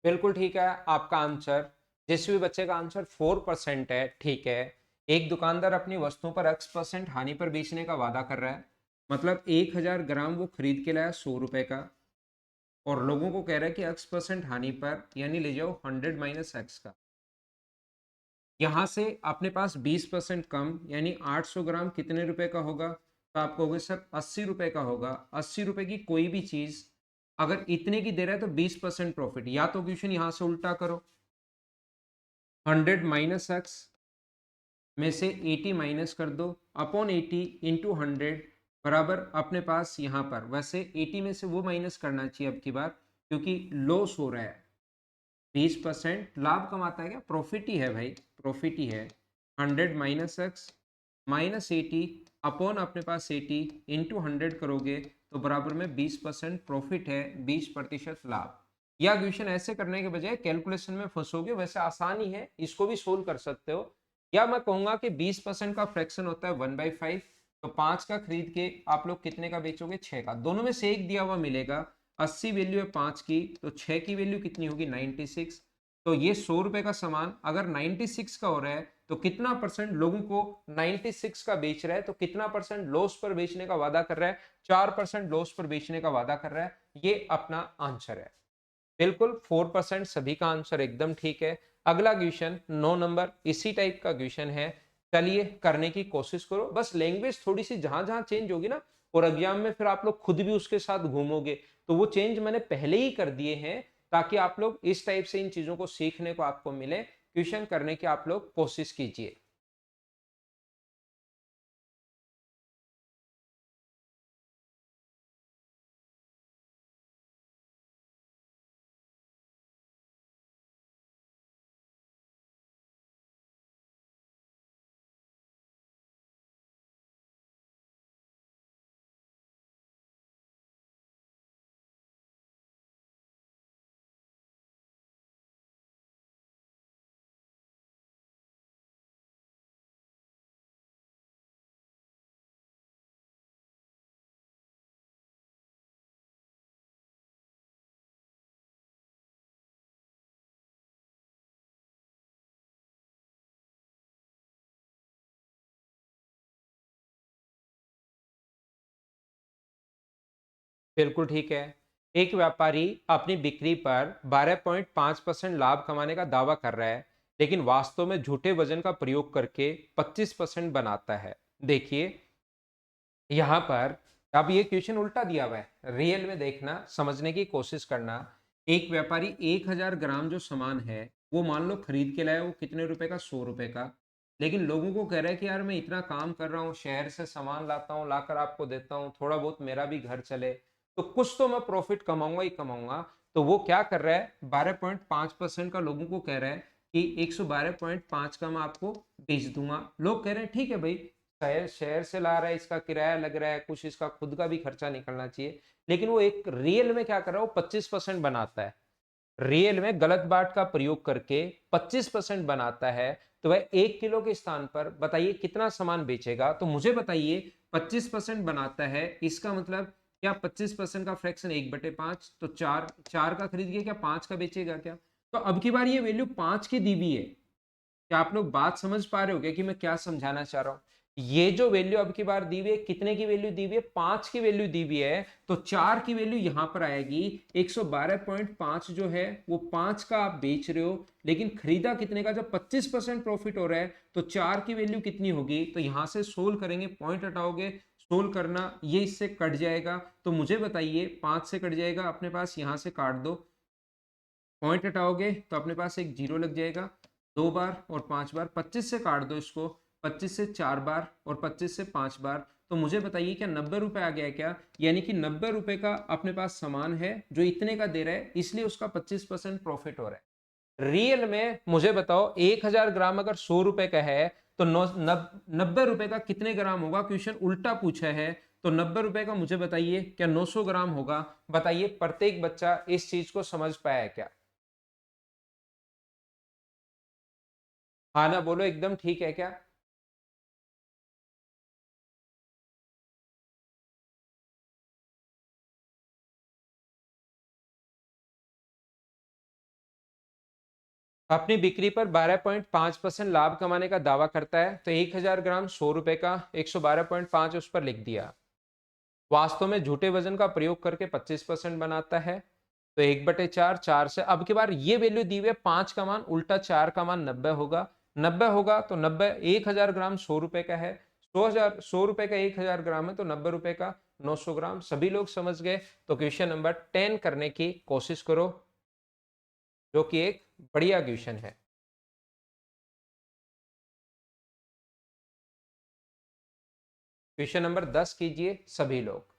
बिल्कुल ठीक है आपका आंसर। जिस भी बच्चे का आंसर 4% है, ठीक है। एक दुकानदार अपनी वस्तुओं पर X% हानि पर बेचने का वादा कर रहा है। मतलब 1000 ग्राम वो खरीद के लाया 100 रुपए का, और लोगों को कह रहा है कि X% हानि पर, यानी ले जाओ 100 माइनस एक्स का। यहां से अपने पास 20% कम, यानी 800 ग्राम कितने रुपए का होगा? तो आप कहोगे सर 80 रुपए का होगा। 80 रुपए की कोई भी चीज अगर इतने की दे रहा है तो 20% प्रॉफिट। या तो क्वेश्चन यहां से उल्टा करो, 100 माइनस एक्स में से 80 माइनस कर दो, अपॉन 80 इंटू 100 बराबर अपने पास यहां पर, वैसे 80 में से वो माइनस करना चाहिए अब की बार, क्योंकि लॉस हो रहा है। 20% लाभ कमाता है क्या? प्रॉफिट ही है भाई, प्रॉफिट ही है। 100 माइनस एक्स माइनस 80 अपॉन अपने पास 80 इंटू 100 करोगे तो बराबर में 20% प्रॉफिट है, 20% लाभ। या क्वेश्चन ऐसे करने के बजाय कैलकुलेशन में फंसोगे, वैसे आसानी है, इसको भी सोल्व कर सकते हो। या मैं कहूंगा कि 20% का फ्रैक्शन होता है 1/5, तो 5 का खरीद के आप लोग कितने का बेचोगे? 6 का। दोनों में से एक दिया हुआ मिलेगा। 80 वैल्यू है 5 की, तो 6 की वैल्यू कितनी होगी? 96। तो ये 100 रुपए का सामान अगर 96 का हो रहा है तो कितना परसेंट लोगों को 96 का बेच रहा है, तो कितना परसेंट लॉस पर बेचने का वादा कर रहा है? 4% लॉस पर बेचने का वादा कर रहा है। ये अपना आंसर है। बिल्कुल 4% सभी का आंसर एकदम ठीक है। अगला क्वेश्चन 9 नंबर इसी टाइप का क्वेश्चन है। चलिए करने की कोशिश करो, बस लैंग्वेज थोड़ी सी जहां जहां चेंज होगी ना, और एग्जाम में फिर आप लोग खुद भी उसके साथ घूमोगे, तो वो चेंज मैंने पहले ही कर दिए हैं, ताकि आप लोग इस टाइप से इन चीजों को सीखने को आपको मिले। क्वेश्चन करने की आप लोग कोशिश कीजिए। बिल्कुल ठीक है। एक व्यापारी अपनी बिक्री पर 12.5% लाभ कमाने का दावा कर रहा है, लेकिन वास्तव में झूठे वजन का प्रयोग करके 25% बनाता है। देखिए यहां पर अब ये क्वेश्चन उल्टा दिया हुआ है, रियल में देखना, समझने की कोशिश करना। एक व्यापारी 1000 ग्राम जो सामान है वो मान लो खरीद के लाया, वो कितने रुपए का? 100 रुपए का। लेकिन लोगों को कह रहा है कि यार मैं इतना काम कर रहा हूँ, शहर से सामान लाता हूँ, लाकर आपको देता हूँ, थोड़ा बहुत मेरा भी घर चले, तो कुछ तो मैं प्रॉफिट कमाऊंगा ही कमाऊंगा। तो वो क्या कर रहा है? 12.5% का लोगों को कह रहा है कि 112.5 का मैं आपको बेच दूंगा। लोग कह रहे हैं ठीक है भाई, शहर शहर से ला रहा है, इसका किराया लग रहा है, कुछ इसका खुद का भी खर्चा निकलना चाहिए। लेकिन वो एक रियल में क्या कर रहा है? वो 25% बनाता है। रियल में गलत बाट का प्रयोग करके 25% बनाता है। तो वह 1 किलो के स्थान पर बताइए कितना सामान बेचेगा? तो मुझे बताइए, 25% बनाता है, इसका मतलब क्या 25% का फ्रैक्शन 1/5, तो 4 4 का खरीद के क्या 5 का बेचेगा क्या? तो अब की बार ये वैल्यू 5 की दी हुई है। क्या आप लोग बात समझ पा रहे हो क्या कि मैं क्या समझाना चाह रहा हूं? ये जो वैल्यू अब की बार दी हुई है, कितने की वैल्यू दी हुई है? 5 की वैल्यू दी हुई है, तो 4 की वैल्यू यहां पर आएगी। 112.5 जो है वो 5 का आप बेच रहे हो, लेकिन खरीदा कितने का? जब 25% प्रॉफिट हो रहा है तो 4 की वैल्यू कितनी होगी? तो यहां से सोल्व करेंगे, पॉइंट हटाओगे, सोल्व करना, ये इससे कट जाएगा। तो मुझे बताइए, 5 से कट जाएगा, अपने पास यहां से काट दो, पॉइंट हटाओगे तो अपने पास एक जीरो लग जाएगा। 2 बार और 5 बार, 25 से काट दो इसको, 25 से 4 बार और 25 से 5 बार। तो मुझे बताइए क्या 90 रुपए आ गया क्या? यानी कि 90 रुपए का अपने पास सामान है जो इतने का दे रहा है, इसलिए उसका 25% प्रॉफिट हो रहा है। रियल में मुझे बताओ, 1000 ग्राम अगर 100 रुपए का है तो 90 रुपए का कितने ग्राम होगा? क्वेश्चन उल्टा पूछा है, तो 90 रुपए का मुझे बताइए क्या 900 ग्राम होगा? बताइए प्रत्येक बच्चा इस चीज को समझ पाया है क्या? हाँ ना बोलो, एकदम ठीक है क्या? अपनी बिक्री पर 12.5% लाभ कमाने का दावा करता है, तो 1000 ग्राम 100 रुपए का 112.5 उस पर लिख दिया। वास्तव में झूठे वजन का प्रयोग करके 25% बनाता है, तो 1/4, 4 से अब की बार ये वैल्यू दी हुई है 5 का मान उल्टा 4 का मान 90 होगा। 90 होगा तो 90 1000 ग्राम 100 रुपए का है, 100 रुपए का 1000 ग्राम है, तो 90 रुपए का 900 ग्राम। सभी लोग समझ गए? तो क्वेश्चन नंबर 10 करने की कोशिश करो, जो कि एक बढ़िया क्वेश्चन है। क्वेश्चन नंबर 10 कीजिए सभी लोग।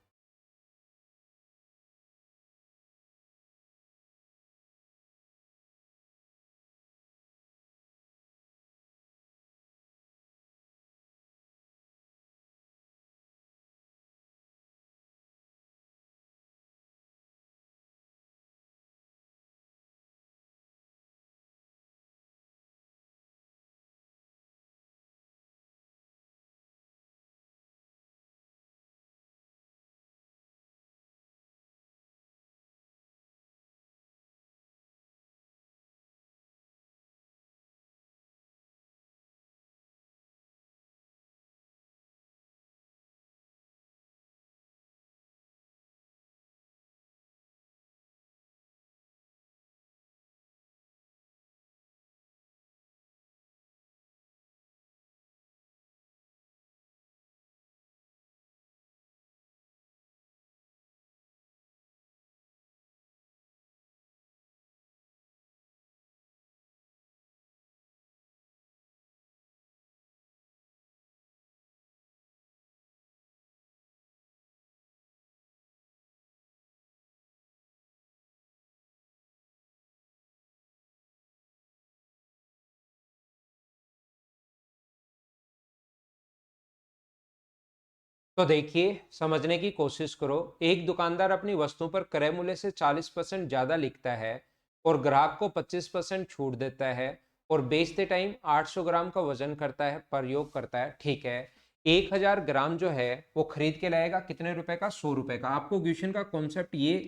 तो देखिए, समझने की कोशिश करो। एक दुकानदार अपनी वस्तुओं पर क्रय मूल्य से 40% ज्यादा लिखता है और ग्राहक को 25% छूट देता है, और बेचते टाइम 800 ग्राम का वजन करता है, प्रयोग करता है। ठीक है, 1000 ग्राम जो है वो खरीद के लाएगा कितने रुपए का? 100 रुपए का। आपको क्वेश्चन का कॉन्सेप्ट ये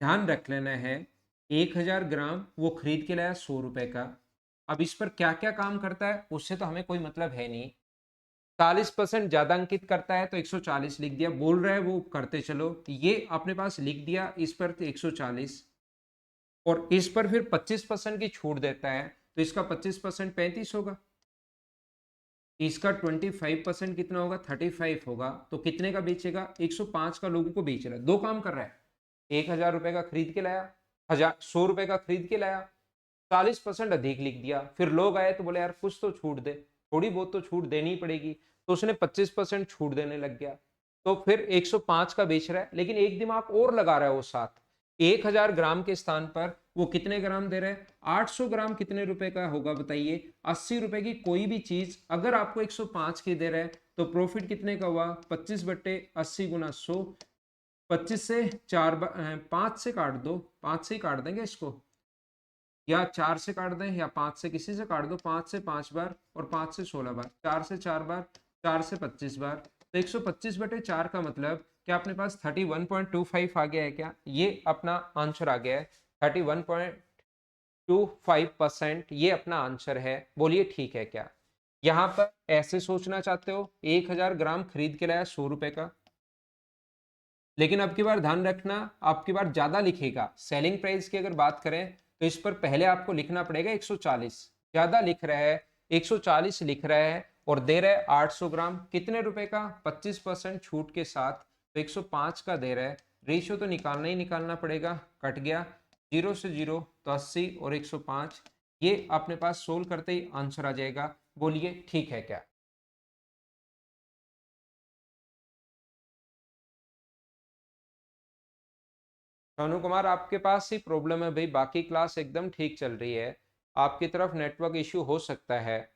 ध्यान रख लेना है, 1000 ग्राम वो खरीद के लाया 100 रुपए का। अब इस पर क्या क्या काम करता है उससे तो हमें कोई मतलब है नहीं। 40% ज्यादा अंकित करता है तो 140 लिख दिया, बोल रहा है वो करते चलो, ये अपने पास लिख दिया। इस पर तो 140, और इस पर फिर 25% की छूट देता है, तो इसका 25% 35 होगा, इसका 25% कितना होगा? 35 होगा। तो कितने का बेचेगा? 105 का लोगों को बेच रहा है। दो काम कर रहा है, 1000 रुपए का खरीद के लाया, 100 रुपए का खरीद के लाया, 40% अधिक लिख दिया। फिर लोग आए तो बोले यार कुछ तो छूट दे, थोड़ी बहुत तो छूट देनी ही पड़ेगी, तो उसने 25% छूट देने लग गया। तो फिर 105 का बेच रहा है, लेकिन एक दिमाग और लगा रहा है वो साथ। 1000 ग्राम के स्थान पर वो कितने ग्राम दे रहा है? 800 ग्राम कितने रुपए का होगा बताइए? 80 रुपए की कोई भी चीज अगर आपको 105 की दे रहा है, तो प्रॉफिट कितने का हुआ? 25/80 गुना 100। 25 से 5 से काट दो, 5 से ही काट देंगे इसको, या 4 से काट दें, या 5 से, किसी से काट दो। 5 से 5 बार और 5 से 16 बार, 4 से 4 बार, 4 से 25 बार, तो 125/4 का मतलब क्या अपने पास 31.25 आ गया है क्या? ये अपना आंसर आ गया है, 31.25% ये अपना आंसर है। बोलिए ठीक है क्या? यहां पर ऐसे सोचना चाहते हो, 1000 ग्राम खरीद के लाया 100 रुपए का, लेकिन अब की बार ध्यान रखना, अब की बार ज्यादा लिखेगा। सेलिंग प्राइस की अगर बात करें तो इस पर पहले आपको लिखना पड़ेगा 140, ज्यादा लिख रहा है, 140 लिख रहा है, और दे रहा है 800 ग्राम कितने रुपए का? 25% छूट के साथ, तो 105 का दे रहा है। रेशियो तो निकालना ही निकालना पड़ेगा, कट गया 0 से 0, तो 80 और 105, ये अपने पास सोल्व करते ही आंसर आ जाएगा। बोलिए ठीक है क्या? सोनू कुमार, आपके पास ही प्रॉब्लम है भाई, बाकी क्लास एकदम ठीक चल रही है, आपकी तरफ नेटवर्क इश्यू हो सकता है।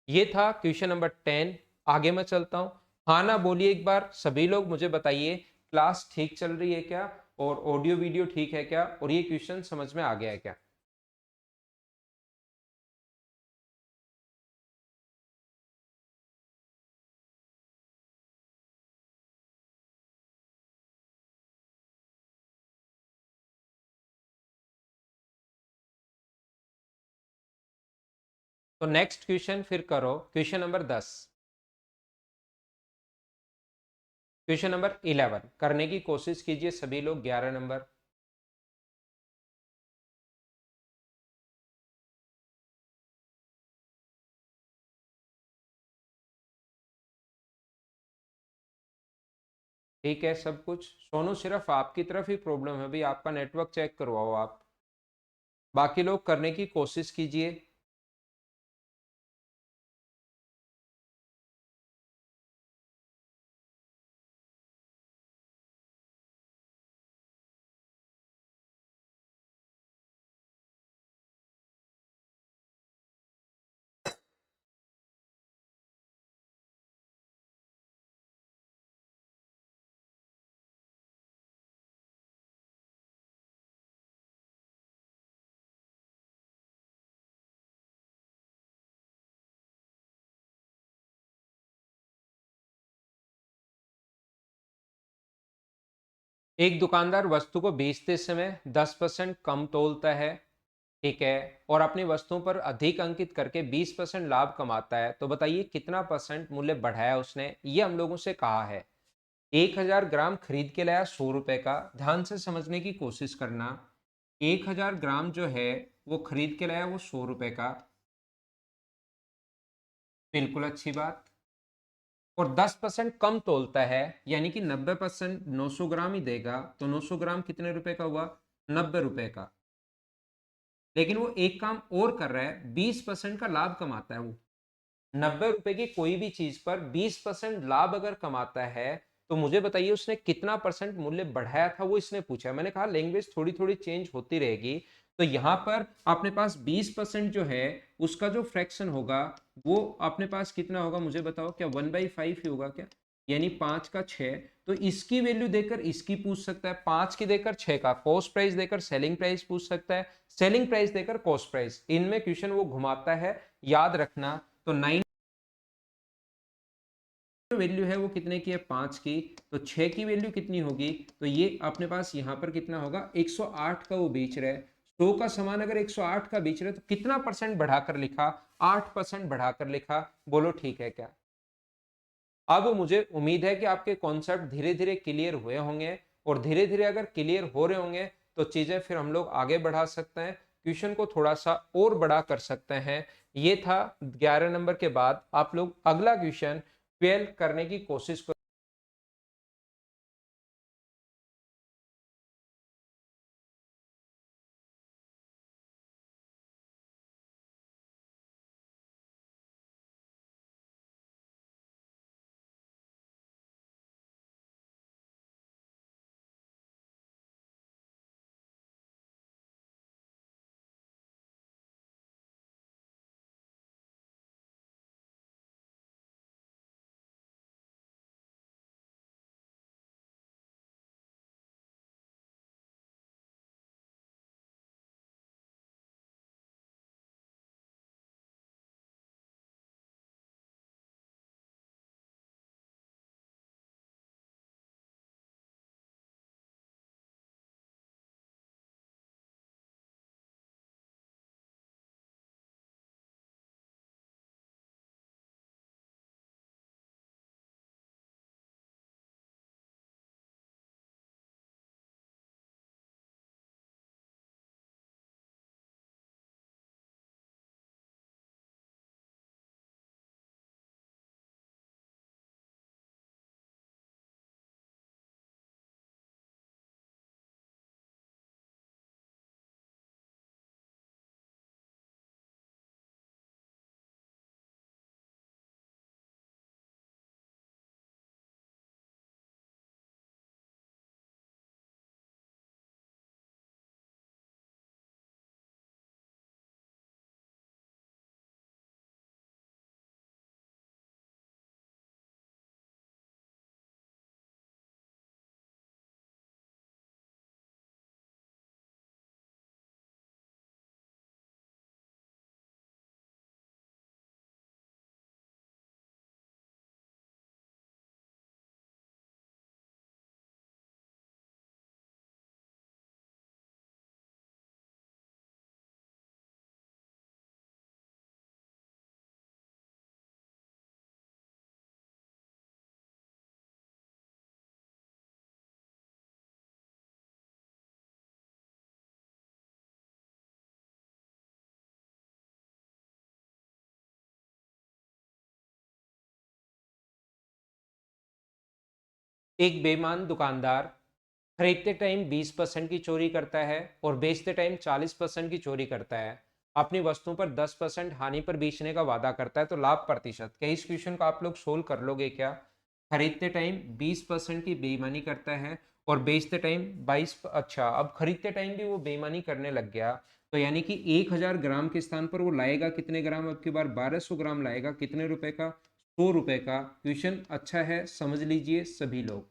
ये था क्वेश्चन नंबर 10। आगे मैं चलता हूँ। हाँ ना बोलिए एक बार सभी लोग, मुझे बताइए क्लास ठीक चल रही है क्या, और ऑडियो वीडियो ठीक है क्या, और ये क्वेश्चन समझ में आ गया है क्या? तो नेक्स्ट क्वेश्चन फिर करो, क्वेश्चन नंबर 10। क्वेश्चन नंबर 11 करने की कोशिश कीजिए सभी लोग, 11 नंबर। ठीक है सब कुछ। सोनू सिर्फ आपकी तरफ ही प्रॉब्लम है भाई, आपका नेटवर्क चेक करवाओ आप, बाकी लोग करने की कोशिश कीजिए। एक दुकानदार वस्तु को बेचते समय 10% कम तोलता है, ठीक है, और अपनी वस्तुओं पर अधिक अंकित करके 20% लाभ कमाता है, तो बताइए कितना परसेंट मूल्य बढ़ाया उसने, ये हम लोगों से कहा है। 1000 ग्राम खरीद के लाया 100 रुपए का, ध्यान से समझने की कोशिश करना। 1000 ग्राम जो है वो खरीद के लाया वो 100 रुपए का, बिल्कुल अच्छी बात। और 10% कम तोलता है, यानी कि 90% 900 ग्राम ही देगा, तो 900 ग्राम कितने रुपए का हुआ, 90 रुपए का। लेकिन वो एक काम और कर रहा है, 20% का लाभ कमाता है वो। 90 रुपए की कोई भी चीज पर 20% लाभ अगर कमाता है, तो मुझे बताइए उसने कितना परसेंट मूल्य बढ़ाया था, वो इसने पूछा है। मैंने कहा लैंग्वेज थोड़ी थोड़ी चेंज होती रहेगी, तो यहां पर अपने पास 20% जो है उसका जो फ्रैक्शन होगा वो अपने पास कितना होगा, मुझे बताओ, क्या 1/5 ही होगा क्या, यानी 5 का 6। तो इसकी वैल्यू देकर इसकी पूछ सकता है, 5 की देकर 6 का कॉस्ट प्राइस देकर सेलिंग प्राइस पूछ सकता है, सेलिंग प्राइस देकर कॉस्ट प्राइस, इनमें क्वेश्चन वो घुमाता है, याद रखना। तो 9 वैल्यू है वो कितने की है, 5 की, तो 6 की वैल्यू कितनी होगी, तो ये अपने पास यहाँ पर कितना होगा, 108 का वो बेच रहा है। 100 का सामान अगर 108 का बेच रहे हैं, तो कितना परसेंट बढ़ाकर लिखा, 8% बढ़ाकर लिखा, बोलो ठीक है क्या। अब मुझे उम्मीद है कि आपके कॉन्सेप्ट धीरे धीरे क्लियर हुए होंगे, और धीरे धीरे अगर क्लियर हो रहे होंगे तो चीजें फिर हम लोग आगे बढ़ा सकते हैं, क्वेश्चन को थोड़ा सा और बड़ा कर सकते हैं। ये था 11 नंबर के बाद आप लोग अगला क्वेश्चन 12 करने की कोशिश करो। एक बेईमान दुकानदार खरीदते टाइम 20% की चोरी करता है और बेचते टाइम 40% की चोरी करता है। अपनी वस्तुओं पर 10% हानि पर बेचने का वादा करता है, तो लाभ प्रतिशत क्या? इस क्वेश्चन को आप लोग सोल्व कर लोगे क्या? खरीदते टाइम 20% की बेईमानी करता है और बेचते टाइम 22। अच्छा, अब खरीदते टाइम भी वो बेईमानी करने लग गया, तो यानी कि 1000 ग्राम के स्थान पर वो लाएगा कितने ग्राम? अब की बार 1200 ग्राम लाएगा। कितने रुपए का? 100 रुपए का। क्वेश्चन अच्छा है, समझ लीजिए सभी लोग।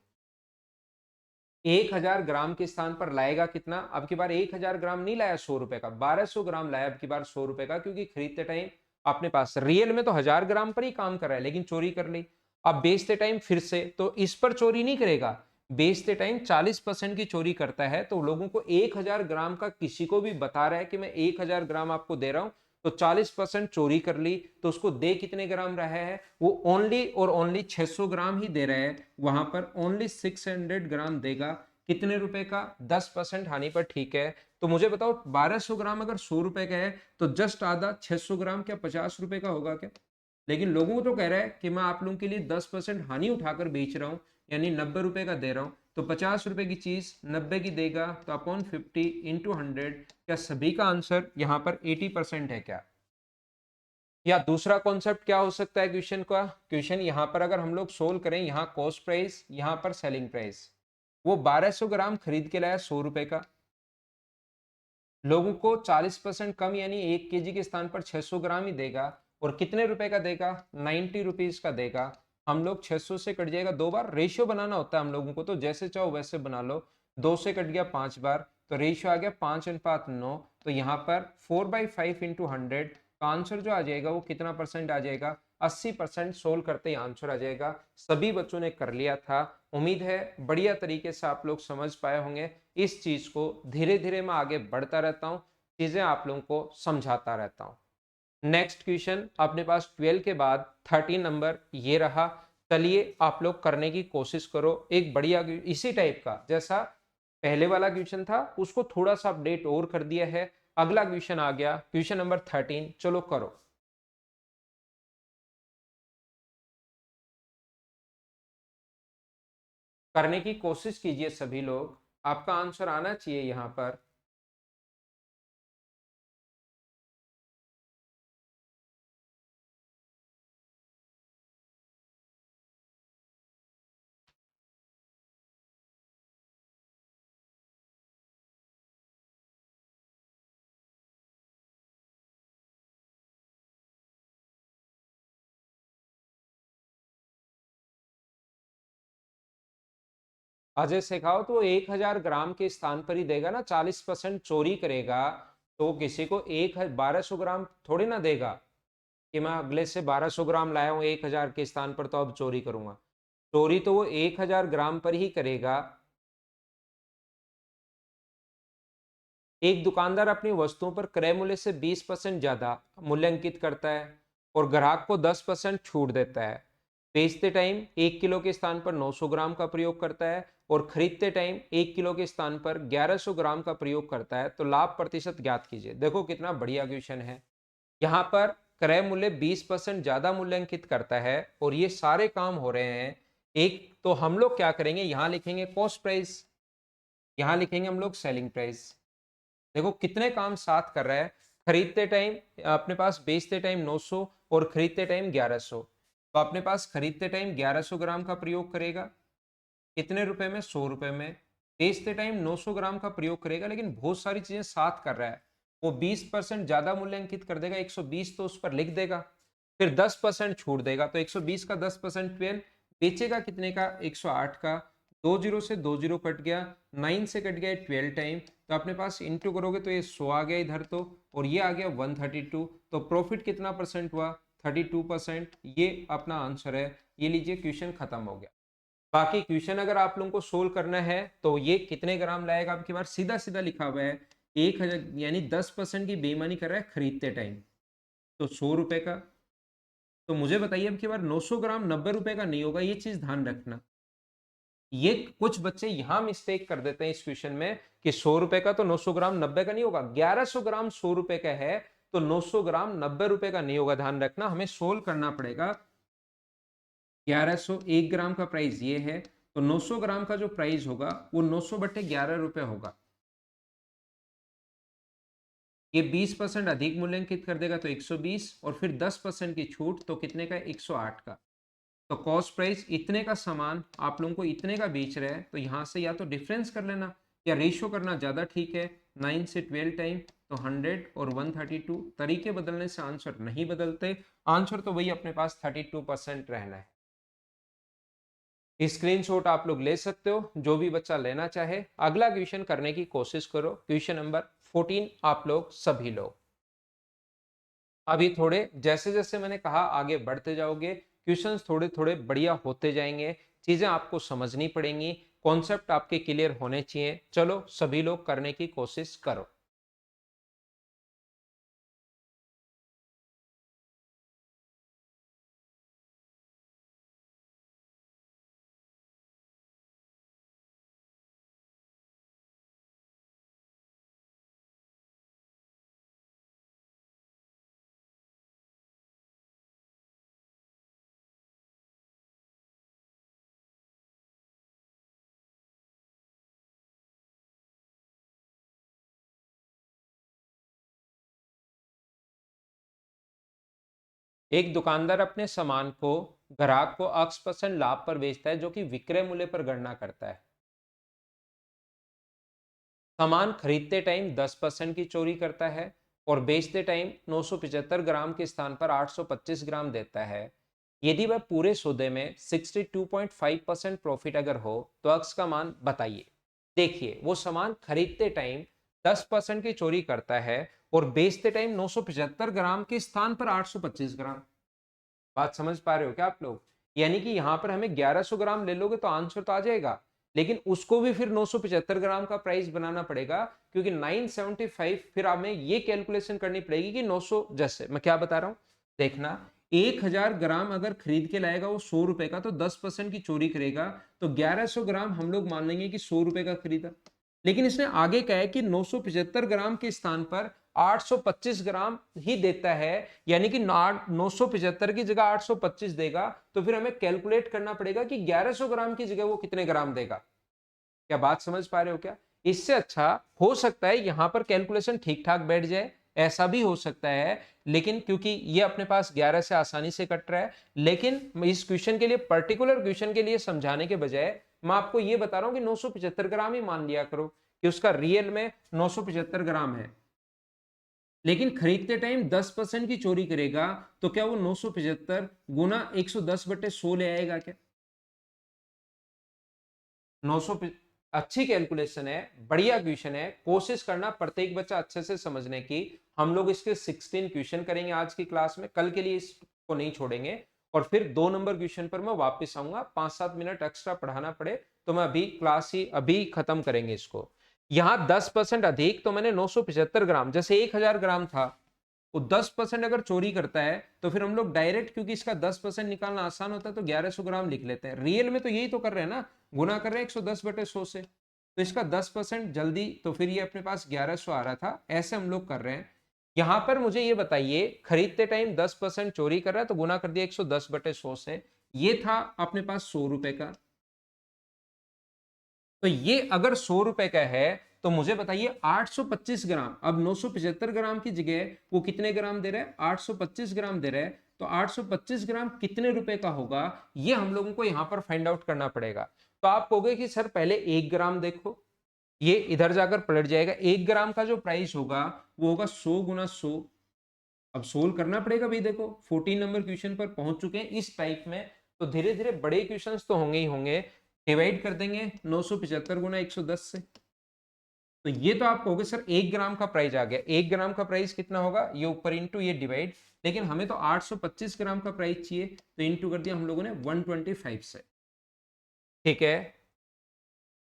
1000 ग्राम के स्थान पर लाएगा कितना? अब की बार 1000 ग्राम नहीं लाया 100 रुपए का, 1200 ग्राम लाया अब की बार 100 रुपए का, क्योंकि खरीदते टाइम अपने पास रियल में तो 1000 ग्राम पर ही काम कर रहा है, लेकिन चोरी कर ली। अब बेचते टाइम फिर से तो इस पर चोरी नहीं करेगा, बेचते टाइम 40% की चोरी करता है, तो लोगों को 1000 ग्राम का किसी को भी बता रहा है कि मैं 1000 ग्राम आपको दे रहा हूं, तो 40% चोरी कर ली, तो उसको दे कितने ग्राम रहा है? वो ओनली और ओनली 600 ग्राम ही दे रहा है, वहां पर ओनली 600 ग्राम देगा। कितने रुपए का? 10% हानि पर, ठीक है। तो मुझे बताओ 1200 ग्राम अगर 100 रुपए का है तो जस्ट आधा 600 ग्राम क्या 50 रुपए का होगा क्या? लेकिन लोगों को तो कह रहा है कि मैं आप लोगों के लिए 10% हानि उठाकर बेच रहा हूं, यानी 90 रुपए का दे रहा हूं, तो 50 रुपए की चीज 90 की देगा, तो अपॉन 50 इंटू 100। क्या सभी का आंसर यहाँ पर 80% है क्या? या दूसरा कॉन्सेप्ट क्या हो सकता है क्वेश्चन का? क्वेश्चन यहाँ पर अगर हम लोग सोल्व करें, यहाँ कॉस्ट प्राइस, यहाँ पर सेलिंग प्राइस। वो 1200 ग्राम खरीद के लाया 100 रुपए का, लोगों को 40% कम यानी 1 केजी के स्थान पर 600 ग्राम ही देगा, और कितने रुपए का देगा? 90 रुपीज का देगा। हम लोग 600 से कट जाएगा 2 बार, रेशियो बनाना होता है हम लोगों को, तो जैसे चाहो वैसे बना लो। 2 से कट गया 5 बार, तो रेशियो आ गया 5:9। तो यहाँ पर 4/5 इंटू 100, तो आंसर जो आ जाएगा वो कितना परसेंट आ जाएगा? 80%। सोल्व करते ही आंसर आ जाएगा। सभी बच्चों ने कर लिया था। उम्मीद है बढ़िया तरीके से आप लोग समझ पाए होंगे। इस चीज को धीरे धीरे मैं आगे बढ़ता रहता हूँ, चीजें आप लोगों को समझाता रहता हूँ। नेक्स्ट क्वेश्चन अपने पास 12 के बाद 13 नंबर ये रहा। चलिए आप लोग करने की कोशिश करो, एक बढ़िया इसी टाइप का जैसा पहले वाला क्वेश्चन था उसको थोड़ा सा अपडेट और कर दिया है। अगला क्वेश्चन आ गया, क्वेश्चन नंबर 13। चलो करो, करने की कोशिश कीजिए सभी लोग, आपका आंसर आना चाहिए यहाँ पर। अजय सिखाओ, तो 1000 ग्राम के स्थान पर ही देगा ना, 40% चोरी करेगा तो किसी को 1200 ग्राम थोड़ी ना देगा कि मैं अगले से 1200 ग्राम लाया हूं 1000 के स्थान पर तो अब चोरी करूंगा। चोरी तो वो 1000 ग्राम पर ही करेगा। एक दुकानदार अपनी वस्तुओं पर क्रय मूल्य से 20% ज्यादा मूल्यांकित करता है और ग्राहक को 10% छूट देता है। बेचते टाइम 1 किलो के स्थान पर 900 ग्राम का प्रयोग करता है और खरीदते टाइम 1 किलो के स्थान पर 1100 ग्राम का प्रयोग करता है, तो लाभ प्रतिशत ज्ञात कीजिए। देखो कितना बढ़िया क्वेश्चन है। यहाँ पर क्रय मूल्य 20% ज्यादा मूल्यांकित करता है और ये सारे काम हो रहे हैं। एक तो हम लोग क्या करेंगे, यहाँ लिखेंगे कॉस्ट प्राइस, यहाँ लिखेंगे हम लोग सेलिंग प्राइस। देखो कितने काम साथ कर रहा है। खरीदते टाइम अपने पास, बेचते टाइम 900 और खरीदते टाइम 1100, तो अपने पास खरीदते टाइम 1100 ग्राम का प्रयोग करेगा, कितने रुपए में? 100 रुपए में। बेचते टाइम 900 ग्राम का प्रयोग करेगा, लेकिन बहुत सारी चीजें साथ कर रहा है, वो 20% ज्यादा मूल्यांकित कर देगा, 120 तो उस पर लिख देगा, फिर 10% छूट देगा, तो 120 का 10% 12, बेचेगा कितने का? 108 का। 20 से 20 कट गया, 9 से कट गया 12 टाइम, तो अपने पास इंटू करोगे तो ये 100 आ गया इधर, तो और ये आ गया 132, तो प्रॉफिट कितना परसेंट हुआ? 32%। ये अपना आंसर है। ये लीजिए क्वेश्चन खत्म हो गया। बाकी क्वेश्चन अगर आप लोगों को सोल्व करना है तो ये कितने ग्राम लाएगा, आपकी बार सीधा सीधा लिखा हुआ है 1000, यानी 10% की बेईमानी कर रहा है खरीदते टाइम, तो 100 रुपए का। तो मुझे बताइए अब की बार 900 ग्राम 90 रुपए का नहीं होगा, ये चीज ध्यान रखना। ये कुछ बच्चे यहां मिस्टेक कर देते हैं इस क्वेश्चन में कि 100 रुपए का तो 900 ग्राम 90 का नहीं होगा, 1100 ग्राम 100 रुपए का है तो 900 ग्राम 90 रुपए का नहीं होगा। ध्यान रखना, हमें सोल्व करना पड़ेगा। 1101 ग्राम का प्राइस ये है, तो 900 ग्राम का जो प्राइस होगा वो 900/11 रुपए होगा। ये 20% अधिक मूल्यांकित कर देगा तो 120, और फिर 10% की छूट तो कितने का, 108 का। तो कॉस्ट प्राइस इतने का सामान आप लोगों को इतने का बेच रहे हैं, तो यहां से या तो डिफरेंस कर लेना या रेशियो करना ज्यादा ठीक है। 9 से 12 टाइम तो 100 और 132, तरीके बदलने से आंसर नहीं बदलते, आंसर तो वही अपने पास 32% रहना है। स्क्रीनशॉट आप लोग ले सकते हो, जो भी बच्चा लेना चाहे। अगला क्वेश्चन करने की कोशिश करो, क्वेश्चन नंबर 14 आप लोग सभी लोग। अभी थोड़े जैसे जैसे मैंने कहा आगे बढ़ते जाओगे, क्वेश्चंस थोड़े थोड़े बढ़िया होते जाएंगे, चीजें आपको समझनी पड़ेंगी, कॉन्सेप्ट आपके क्लियर होने चाहिए। चलो सभी लोग करने की कोशिश करो। एक दुकानदार अपने सामान को ग्राहक को X% लाभ पर बेचता है, जो कि विक्रय मूल्य पर गणना करता है। सामान खरीदते टाइम 10% की चोरी करता है और बेचते टाइम 975 ग्राम के स्थान पर 825 ग्राम देता है। यदि वह पूरे सौदे में 62.5% प्रॉफिट अगर हो तो अक्स का मान बताइए। देखिए, वो सामान खरीदते टाइम 10% की चोरी करता है और बेचते टाइम 975 ग्राम के स्थान पर 825 ग्राम। बात समझ पा रहे हो क्या आप लोग? यानी कि यहां पर हमें 1100 ग्राम ले लोगे तो आंसर तो आ जाएगा, लेकिन उसको भी फिर 975 ग्राम का प्राइस बनाना पड़ेगा, क्योंकि 975 फिर हमें ये कैलकुलेशन करनी पड़ेगी कि 900, जैसे मैं क्या बता रहा हूं देखना, 1000 ग्राम अगर खरीद के लाएगा वो 100 रुपए का, तो 10% की चोरी करेगा, तो 1100 ग्राम हम लोग मान लेंगे कि 100 रुपए का खरीदा। लेकिन इसने आगे कहा है कि 975 ग्राम के स्थान पर 825 ग्राम ही देता है, यानी कि 975 की जगह 825 देगा, तो फिर हमें कैलकुलेट करना पड़ेगा कि 1100 ग्राम की जगह वो कितने ग्राम देगा। क्या बात समझ पा रहे हो क्या? इससे अच्छा हो सकता है यहां पर कैलकुलेशन ठीक ठाक बैठ जाए, ऐसा भी हो सकता है, लेकिन क्योंकि ये अपने पास 11 से आसानी से कट रहा है, लेकिन इस क्वेश्चन के लिए, पर्टिकुलर क्वेश्चन के लिए समझाने के बजाय मैं आपको ये बता रहा हूं कि 975 ग्राम ही मान लिया करो कि उसका रियल में 975 ग्राम है, लेकिन खरीदते टाइम 10% की चोरी करेगा, तो क्या वो 975 गुना 110/100 ले आएगा क्या? 900, अच्छी कैलकुलेशन है, बढ़िया क्वेश्चन है, कोशिश करना प्रत्येक बच्चा अच्छे से समझने की। हम लोग इसके 16 क्वेश्चन करेंगे आज की क्लास में, कल के लिए इसको नहीं छोड़ेंगे, और फिर 2 नंबर क्वेश्चन पर मैं वापस आऊंगा। 5-7 मिनट एक्स्ट्रा पढ़ाना पड़े तो मैं अभी क्लास ही अभी खत्म करेंगे इसको। यहां 10% अधिक, तो मैंने 975 ग्राम, जैसे 1000 ग्राम था, वो 10% अगर चोरी करता है तो फिर हम लोग डायरेक्ट, क्योंकि इसका 10% निकालना आसान होता है, तो 1100 ग्राम लिख लेते हैं। रियल में तो यही तो कर रहे हैं ना, गुना कर रहे हैं 110/100 से, तो इसका 10% जल्दी, तो फिर ये अपने पास 1100 आ रहा था, ऐसे हम लोग कर रहे हैं। यहां पर मुझे ये बताइए, खरीदते टाइम 10% चोरी कर रहा है तो गुना कर दिया 110/100 से, ये था अपने पास 100 रुपए का। तो ये अगर 100 रुपए का है, तो मुझे बताइए 825 ग्राम, अब 975 ग्राम की जगह वो कितने ग्राम दे रहा है, 825 ग्राम दे रहा है, तो 825 ग्राम कितने रुपए का होगा, ये हम लोगों को यहां पर फाइंड आउट करना पड़ेगा। तो आप कहोगे कि सर पहले 1 ग्राम देखो, ये इधर जाकर पलट जाएगा। 1 ग्राम का जो प्राइस होगा वो होगा 100 गुना 100। अब सोल्व करना पड़ेगा भाई, देखो 14 नंबर क्वेश्चन पर पहुंच चुके हैं इस टाइप में, तो धीरे धीरे बड़े क्वेश्चंस तो होंगे ही होंगे। डिवाइड कर देंगे 975 गुना 110 से, तो ये तो आप कहोगे सर 1 ग्राम का प्राइस आ गया, 1 ग्राम का प्राइस कितना होगा, ये ऊपर इंटू ये डिवाइड, लेकिन हमें तो 825 ग्राम का प्राइस चाहिए, तो इंटू कर दिया हम लोगों ने 125 से। ठीक है,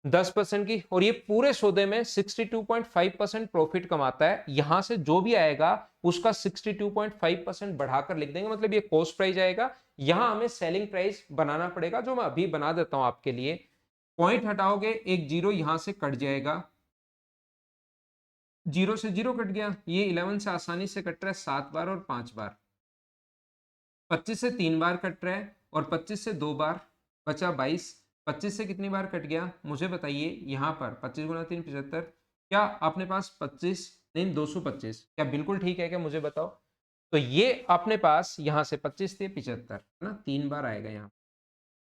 10% की, और ये पूरे सौदे में 62.5% प्रॉफिट कमाता है। यहां से जो भी आएगा उसका 62.5% बढ़ाकर लिख देंगे, मतलब ये कॉस्ट प्राइस आएगा। यहां हमें सेलिंग प्राइस बनाना पड़ेगा, जो मैं अभी बना देता हूं आपके लिए। पॉइंट हटाओगे, एक जीरो यहां से कट जाएगा, जीरो से जीरो कट गया, ये 11 से आसानी से कट रहा है 7 बार और 5 बार, 25 से 3 बार कट रहा है और 25 से 2 बार, बचा 22। 25 से कितनी बार कट गया मुझे बताइए। यहाँ पर 25 गुना 3 75। क्या अपने पास 25 नहीं 225, क्या बिल्कुल ठीक है क्या मुझे बताओ। तो ये अपने पास यहाँ से 25 थे 75 है ना, 3 बार आएगा यहाँ।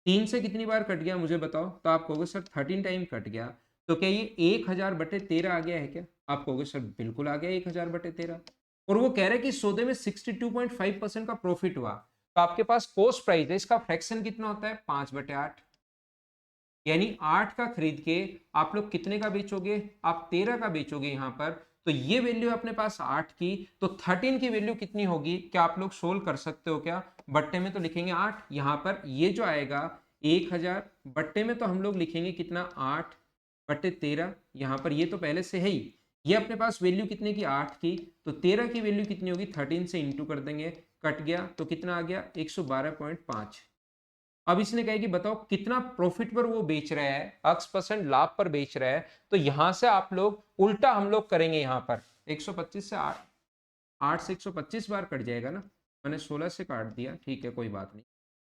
3 से कितनी बार कट गया मुझे बताओ। तो आप कहोगे सर 13 टाइम कट गया। तो क्या ये 1000/13 आ गया है क्या। आप कहोगे सर बिल्कुल आ गया 1000/13। और वो कह रहे हैं कि सौदे में 62.5% का प्रॉफिट हुआ। तो आपके पास कॉस्ट प्राइस है, इसका फ्रैक्शन कितना होता है 5/8। यानी 8 का खरीद के आप लोग कितने का बेचोगे, आप 13 का बेचोगे यहाँ पर। तो ये वैल्यू अपने पास 8 की, तो 13 की वैल्यू कितनी होगी, क्या आप लोग सोल्व कर सकते हो क्या। बट्टे में तो लिखेंगे 8, यहाँ पर ये जो आएगा 1000, बट्टे में तो हम लोग लिखेंगे कितना 8/13। यहाँ पर ये तो पहले से है ही। ये अपने पास वैल्यू कितने की 8 की, तो 13 की वैल्यू कितनी होगी 13 से इंटू कर देंगे, कट गया तो कितना आ गया 112.5। अब इसने कहा कि बताओ कितना प्रॉफिट पर वो बेच रहा है, x% लाभ पर बेच रहा है। तो यहां से आप लोग उल्टा हम लोग करेंगे, यहाँ पर 125 से 8 से 125 बार कट जाएगा ना, मैंने 16 से काट दिया, ठीक है कोई बात नहीं,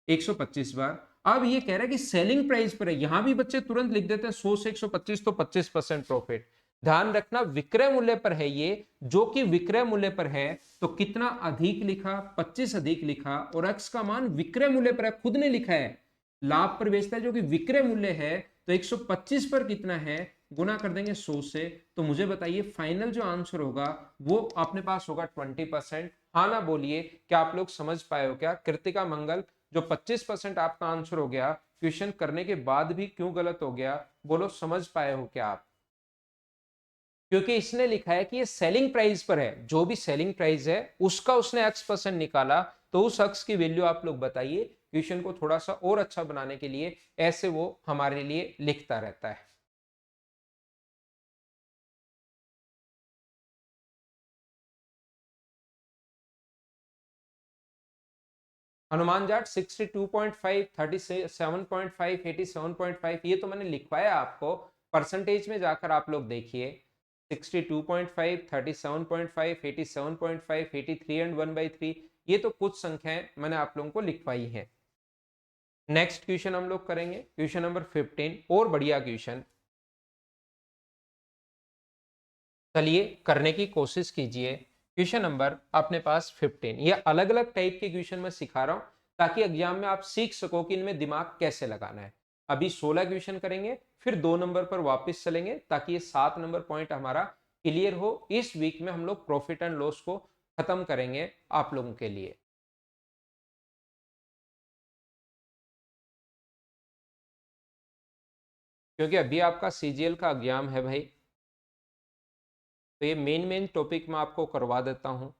125 बार। अब ये कह रहा है कि सेलिंग प्राइस पर है, यहां भी बच्चे तुरंत लिख देते हैं 100 से 125 तो 25% प्रॉफिट। ध्यान रखना विक्रय मूल्य पर है ये, जो कि विक्रय मूल्य पर है। तो कितना अधिक लिखा 25 अधिक लिखा, और एक्स का मान विक्रय मूल्य पर है, खुद ने लिखा है। लाभ पर बेचता है जो कि विक्रय मूल्य है, तो 125 पर कितना है, गुना कर देंगे 100 से। तो मुझे बताइए फाइनल जो आंसर होगा वो अपने पास होगा 20%। हाँ ना बोलिए, क्या आप लोग समझ पाए हो क्या। कृतिका मंगल, जो 25% आपका आंसर हो गया, क्वेश्चन करने के बाद भी क्यों गलत हो गया, बोलो समझ पाए हो क्या आप। क्योंकि इसने लिखा है कि ये सेलिंग प्राइस पर है, जो भी सेलिंग प्राइस है उसका उसने x% निकाला। तो उस x की वैल्यू आप लोग बताइए। क्वेश्चन को थोड़ा सा और अच्छा बनाने के लिए ऐसे वो हमारे लिए लिखता रहता है। हनुमान जाट 62.5, 37.5, 87.5, ये तो मैंने लिखवाया आपको। परसेंटेज में जाकर आप लोग देखिए 62.5, 37.5, 87.5, 83 एंड 1/3, ये तो कुछ संख्याएं मैंने आप लोगों को लिखवाई है। नेक्स्ट क्वेश्चन हम लोग करेंगे क्वेश्चन नंबर 15, और बढ़िया क्वेश्चन। चलिए करने की कोशिश कीजिए। क्वेश्चन नंबर अपने पास 15, ये अलग अलग टाइप के क्वेश्चन मैं सिखा रहा हूं ताकि एग्जाम में आप सीख सको कि इनमें दिमाग कैसे लगाना है। अभी 16 क्वेश्चन करेंगे, फिर 2 नंबर पर वापस चलेंगे ताकि ये 7 नंबर पॉइंट हमारा क्लियर हो। इस वीक में हम लोग प्रॉफिट एंड लॉस को खत्म करेंगे आप लोगों के लिए। क्योंकि अभी आपका सीजीएल का एग्जाम है भाई, तो ये मेन मेन टॉपिक मैं आपको करवा देता हूं।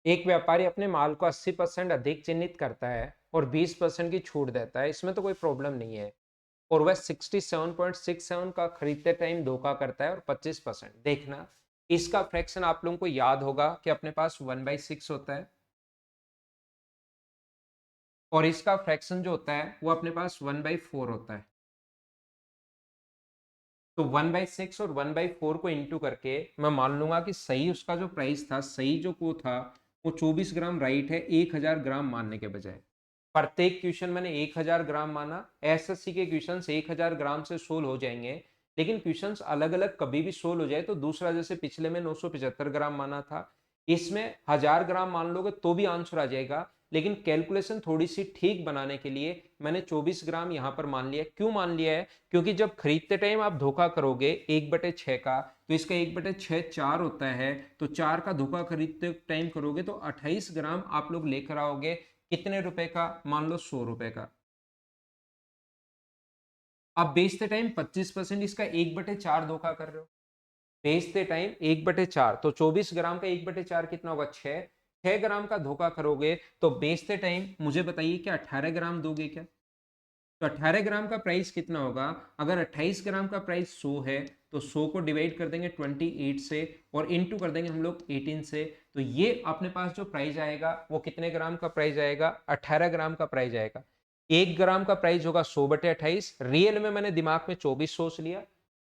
एक व्यापारी अपने माल को 80% अधिक चिन्हित करता है और 20% की छूट देता है, इसमें तो कोई प्रॉब्लम नहीं है। और वह 67.67 का खरीदते टाइम धोखा करता है और 25%। देखना, इसका फ्रैक्शन आप लोगों को याद होगा कि अपने पास 1/6 होता है और इसका फ्रैक्शन जो होता है वो अपने पास 1/4 होता है। तो 1/6 और 1/4 को इंटू करके मैं मान लूंगा कि सही उसका जो प्राइस था, सही जो को था, वो 24 ग्राम राइट है, 1000 ग्राम मानने के बजाय। प्रत्येक क्वेश्चन मैंने 1000 ग्राम माना। एसएससी के क्वेश्चंस 1000 ग्राम से सोल्व हो जाएंगे, लेकिन क्वेश्चंस अलग अलग कभी भी सोल्व हो जाए तो दूसरा, जैसे पिछले में 975 ग्राम माना था, इसमें 1000 ग्राम मान लोगे तो भी आंसर आ जाएगा। लेकिन कैलकुलेशन थोड़ी सी ठीक बनाने के लिए मैंने 24 ग्राम यहां पर मान लिया। क्यों मान लिया है? क्योंकि जब खरीदते टाइम आप धोखा करोगे 1/6 का, तो इसका 1/6 4 होता है, तो 4 का धोखा खरीदते टाइम करोगे तो 28 ग्राम आप लोग लेकर आओगे। कितने रुपए का? मान लो 100 रुपए का। आप बेचते टाइम 25% इसका 1/4 धोखा कर रहे हो। बेचते टाइम 1/4, तो 24 ग्राम का 1/4 कितना होगा? 6 ग्राम का धोखा करोगे तो बेचते टाइम मुझे बताइए क्या 18 ग्राम दोगे क्या? तो 18 ग्राम का प्राइस कितना होगा? अगर 28 ग्राम का प्राइस 100 है तो 100 को डिवाइड कर देंगे 28 से और इनटू कर देंगे हम लोग 18 से। तो ये अपने पास जो प्राइस आएगा वो कितने ग्राम का प्राइस आएगा? 18 ग्राम का प्राइस आएगा। 1 ग्राम का प्राइस होगा 100/28। रियल में मैंने दिमाग में 24 सोच लिया।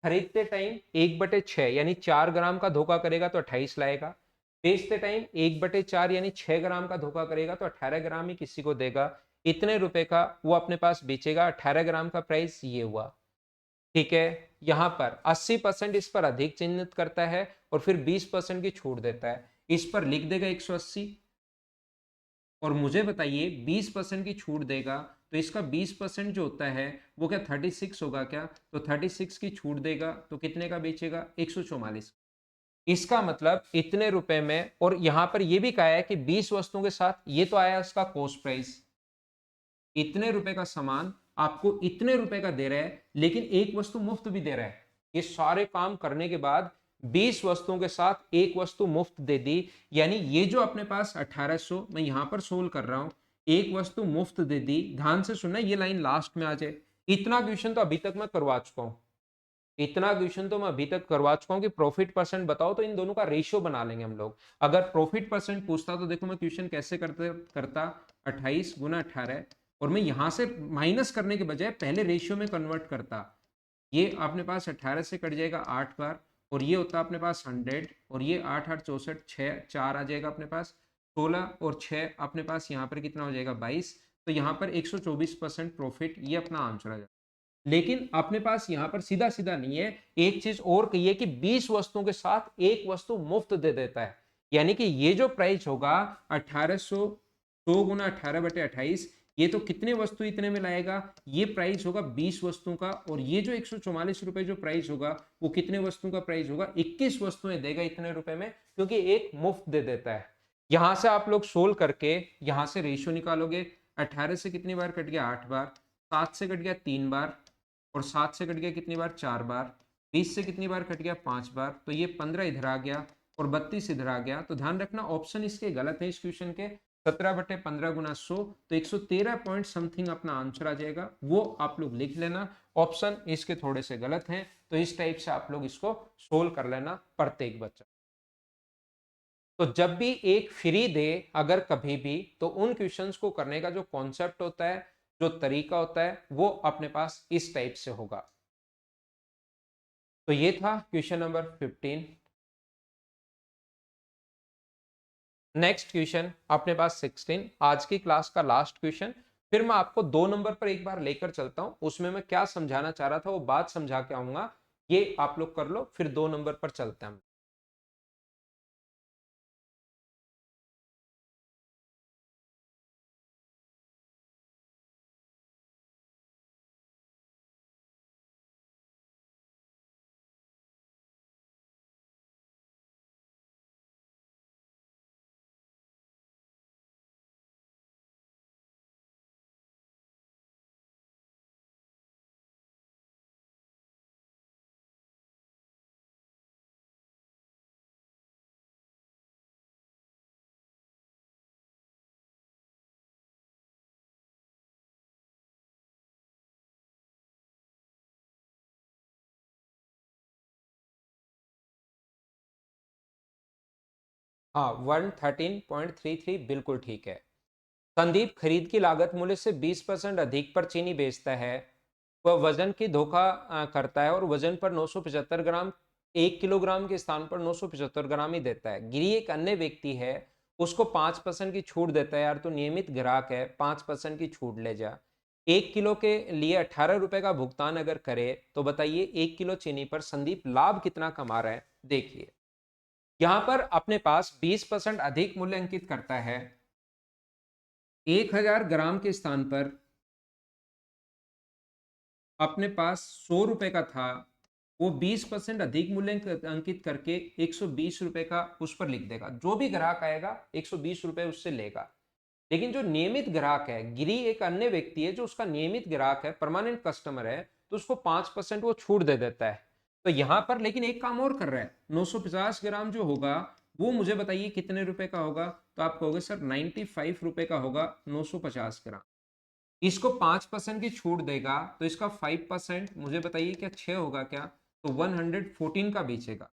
खरीदते टाइम 1/6 यानी 4 ग्राम का धोखा करेगा तो 28 लाएगा। बेचते टाइम 1/4 यानी 6 ग्राम का धोखा करेगा तो 18 ग्राम ही किसी को देगा। इतने रुपए का वो अपने पास बेचेगा। 18 ग्राम का प्राइस ये हुआ। ठीक है। यहां पर 80% इस पर अधिक चिन्हित करता है और फिर 20% की छूट देता है। इस पर लिख देगा 180 और मुझे बताइए 20% की छूट देगा तो इसका 20% जो होता है वो क्या 36 होगा क्या? तो 36 की छूट देगा तो कितने का बेचेगा? 144। इसका मतलब इतने रुपए में। और यहां पर यह भी कहा है कि 20 वस्तुओं के साथ, ये तो आया उसका कॉस्ट प्राइस, इतने रुपए का सामान आपको इतने रुपए का दे रहा है, लेकिन एक वस्तु मुफ्त भी दे रहा है। ये सारे काम करने के बाद 20 वस्तुओं के साथ एक वस्तु मुफ्त दे दी। यानी ये जो अपने पास 1800, मैं यहां पर सोल्व कर रहा हूं, एक वस्तु मुफ्त दे दी। ध्यान से सुनना, ये लाइन लास्ट में आ जाए। इतना क्वेश्चन तो अभी तक मैं करवा चुका हूं। इतना क्वेश्चन तो मैं अभी तक करवा चुका हूं कि प्रॉफिट परसेंट बताओ, तो इन दोनों का रेशियो बना लेंगे हम लोग। अगर प्रॉफिट परसेंट पूछता तो देखो मैं क्वेश्चन कैसे करता 28 × 18, और मैं यहां से माइनस करने के बजाय पहले रेशियो में कन्वर्ट करता। ये अपने पास 18 से कट जाएगा 8 बार, और ये होता अपने पास 100, और ये 8 8 64, 6 4 आ जाएगा अपने पास 16, और 6 अपने पास यहाँ पर कितना हो जाएगा 22। तो यहाँ पर 124% प्रॉफिट, ये अपना आंसर आ जाएगा। लेकिन अपने पास यहां पर सीधा सीधा नहीं है। एक चीज और कही कि 20 वस्तुओं के साथ एक वस्तु मुफ्त दे देता है। यानी कि ये जो प्राइस होगा 1800, 100 × 18/28, ये तो कितने वस्तु इतने में लाएगा? ये प्राइस होगा 20 वस्तुओं का। और ये जो 144 रुपए जो प्राइस होगा वो कितने वस्तुओं का प्राइस होगा? 21 वस्तुएं देगा इतने रुपए में, क्योंकि एक मुफ्त दे देता है। यहां से आप लोग सोल्व करके यहां से रेशियो निकालोगे। 18 से कितनी बार कट गया? 8 बार। 7 से कट गया 3 बार, और 7 से कट गया कितनी बार? 4 बार। 20 से कितनी बार कट गया? 5 बार। तो ये 15 इधर आ गया और 32 इधर आ गया। तो ध्यान रखना ऑप्शन इसके गलत है इस क्वेश्चन के। 17/15 × 100, तो 113 पॉइंट समथिंग अपना आंसर आ जाएगा। वो आप लोग लिख लेना। ऑप्शन इसके थोड़े से गलत हैं, तो इस टाइप से आप लोग इसको सोल्व कर लेना प्रत्येक बच्चा। तो जब भी एक फ्री दे अगर कभी भी, तो उन क्वेश्चंस को करने का जो कॉन्सेप्ट होता है, जो तरीका होता है, वो अपने पास इस टाइप से होगा। तो ये था क्वेश्चन नंबर 15। नेक्स्ट क्वेश्चन अपने पास 16, आज की क्लास का लास्ट क्वेश्चन। फिर मैं आपको 2 नंबर पर एक बार लेकर चलता हूं, उसमें मैं क्या समझाना चाह रहा था वो बात समझा के आऊंगा। ये आप लोग कर लो, फिर 2 नंबर पर चलते हैं हम। हाँ, 113.33 बिल्कुल ठीक है। संदीप खरीद की लागत मूल्य से 20% अधिक पर चीनी बेचता है। वह वजन की धोखा करता है और वजन पर 975 ग्राम, 1 किलोग्राम के स्थान पर 975 ग्राम ही देता है। गिरी एक अन्य व्यक्ति है, उसको 5% की छूट देता है। यार तो नियमित ग्राहक है, 5% की छूट ले जा। 1 किलो के लिए 18 रुपए का भुगतान अगर करे तो बताइए 1 किलो चीनी पर संदीप लाभ कितना कमा रहा है। देखिए यहां पर अपने पास 20% अधिक मूल्य अंकित करता है। 1000 ग्राम के स्थान पर अपने पास 100 रुपए का था, वो 20% अधिक मूल्य अंकित करके 120 रुपए का उस पर लिख देगा। जो भी ग्राहक आएगा 120 रुपए उससे लेगा। लेकिन जो नियमित ग्राहक है, गिरी एक अन्य व्यक्ति है जो उसका नियमित ग्राहक है, परमानेंट कस्टमर है, तो उसको 5% वो छूट दे देता है। तो यहां पर लेकिन एक काम और कर रहा है, 950 ग्राम जो होगा वो मुझे बताइए कितने रुपए का होगा। तो आप कहोगे सर 95 रुपए का होगा 950 ग्राम। इसको 5% की छूट देगा तो इसका 5% मुझे बताइए क्या 6 होगा क्या, तो 114 का बेचेगा।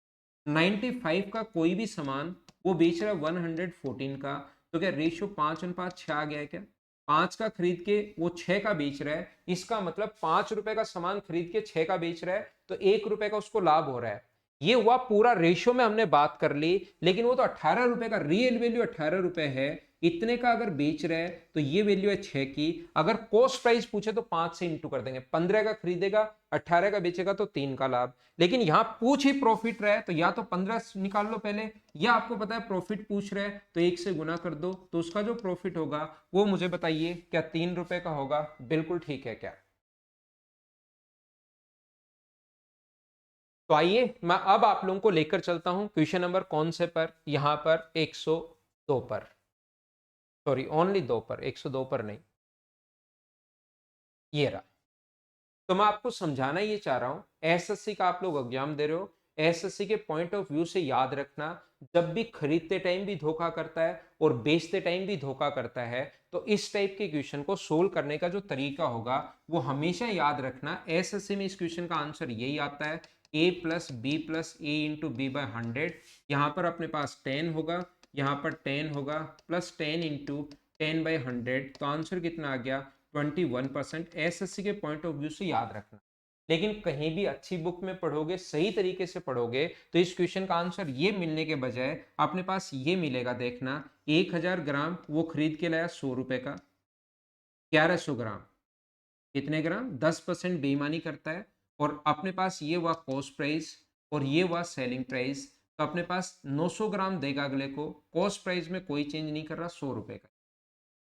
95 का कोई भी सामान वो बेच रहा है 114 का, तो क्या रेशियो 5:6 आ गया है क्या। 5 का खरीद के वो 6 का बेच रहा है, इसका मतलब 5 रुपए का सामान खरीद के 6 का बेच रहा है, तो 1 रुपए का उसको लाभ हो रहा है। ये हुआ पूरा रेशियो में हमने बात कर ली। लेकिन वो तो 18 रुपए का रियल वैल्यू 18 रुपए है, इतने का अगर बेच रहे हैं तो ये वैल्यू है 6 की। अगर कॉस्ट प्राइस पूछे तो 5 से इंटू कर देंगे, 15 का खरीदेगा 18 का बेचेगा तो 3 का लाभ। लेकिन यहां पूछ ही प्रॉफिट रहे तो या तो 15 निकाल लो पहले, या आपको पता है प्रॉफिट पूछ रहे तो 1 से गुना कर दो, तो उसका जो प्रॉफिट होगा वो मुझे बताइए क्या 3 रुपए का होगा। बिल्कुल ठीक है क्या। तो आइए मैं अब आप लोगों को लेकर चलता हूं क्वेश्चन नंबर कौन से पर, यहां पर 102 पर, सॉरी ओनली 2 पर, 102 पर नहीं, ये रहा। तो मैं आपको समझाना ये चाह रहा हूं, एसएससी का आप लोग एग्जाम दे रहे हो, एसएससी के पॉइंट ऑफ व्यू से याद रखना, जब भी खरीदते टाइम भी धोखा करता है और बेचते टाइम भी धोखा करता है, तो इस टाइप के क्वेश्चन को सोल्व करने का जो तरीका होगा वो हमेशा याद रखना। एसएससी में इस क्वेश्चन का आंसर यही आता है, a plus B plus A into B by 100। यहाँ पर अपने पास 10 होगा, यहाँ पर 10 होगा, प्लस 10 इंटू 10/100, तो आंसर कितना आ गया 21%। एसएससी के पॉइंट ऑफ व्यू से याद रखना। लेकिन कहीं भी अच्छी बुक में पढ़ोगे, सही तरीके से पढ़ोगे, तो इस क्वेश्चन का आंसर ये मिलने के बजाय अपने पास ये मिलेगा। देखना 1000 ग्राम वो खरीद के लाया 100 रुपए का, 1100 ग्राम, कितने ग्राम 10% बेईमानी करता है, और अपने पास ये हुआ कॉस्ट प्राइस और ये हुआ सेलिंग प्राइस, तो अपने पास 900 ग्राम देगा अगले को, कॉस्ट प्राइस में कोई चेंज नहीं कर रहा, 100 रुपए का।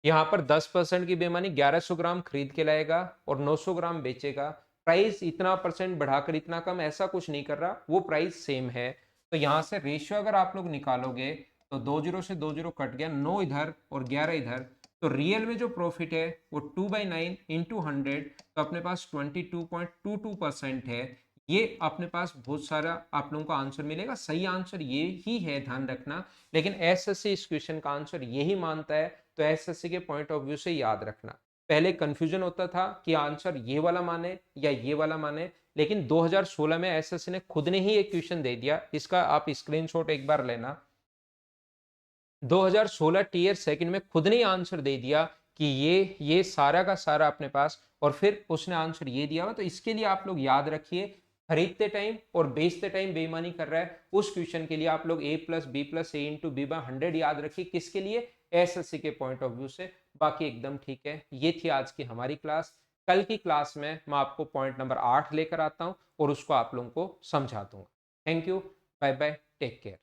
यहाँ पर 10% की बेईमानी, 1100 ग्राम खरीद के लाएगा और 900 ग्राम बेचेगा। प्राइस इतना परसेंट बढ़ाकर इतना कम ऐसा कुछ नहीं कर रहा, वो प्राइस सेम है। तो यहाँ से रेशियो अगर आप लोग निकालोगे तो 2 जीरो से 2 जीरो कट गया, 9 इधर और 11 इधर, तो रियल में जो प्रॉफिट है वो 2/9 इंटू 100, तो अपने पास 22.22% है। ये अपने पास बहुत सारा आप लोगों को आंसर मिलेगा, सही आंसर ये ही है, ध्यान रखना। लेकिन एसएससी इस क्वेश्चन का आंसर यही मानता है, तो एसएससी के पॉइंट ऑफ व्यू से याद रखना। पहले कंफ्यूजन होता था कि आंसर ये वाला माने या ये वाला माने, लेकिन 2016 में एसएससी ने खुद ने ही एक क्वेश्चन दे दिया, इसका आप स्क्रीनशॉट एक बार लेना। 2016 टीयर सेकंड में खुद ने ही आंसर दे दिया कि ये सारा का सारा अपने पास, और फिर उसने आंसर ये दिया हुआ। तो इसके लिए आप लोग याद रखिए, खरीदते टाइम और बेचते टाइम बेईमानी कर रहा है, उस क्वेश्चन के लिए आप लोग a plus B plus A into B by 100 याद रखिए, किसके लिए, एसएससी के पॉइंट ऑफ व्यू से। बाकी एकदम ठीक है। ये थी आज की हमारी क्लास। कल की क्लास में मैं आपको पॉइंट नंबर 8 लेकर आता हूं और उसको आप लोगों को समझा दूंगा। Thank you, bye bye, take care.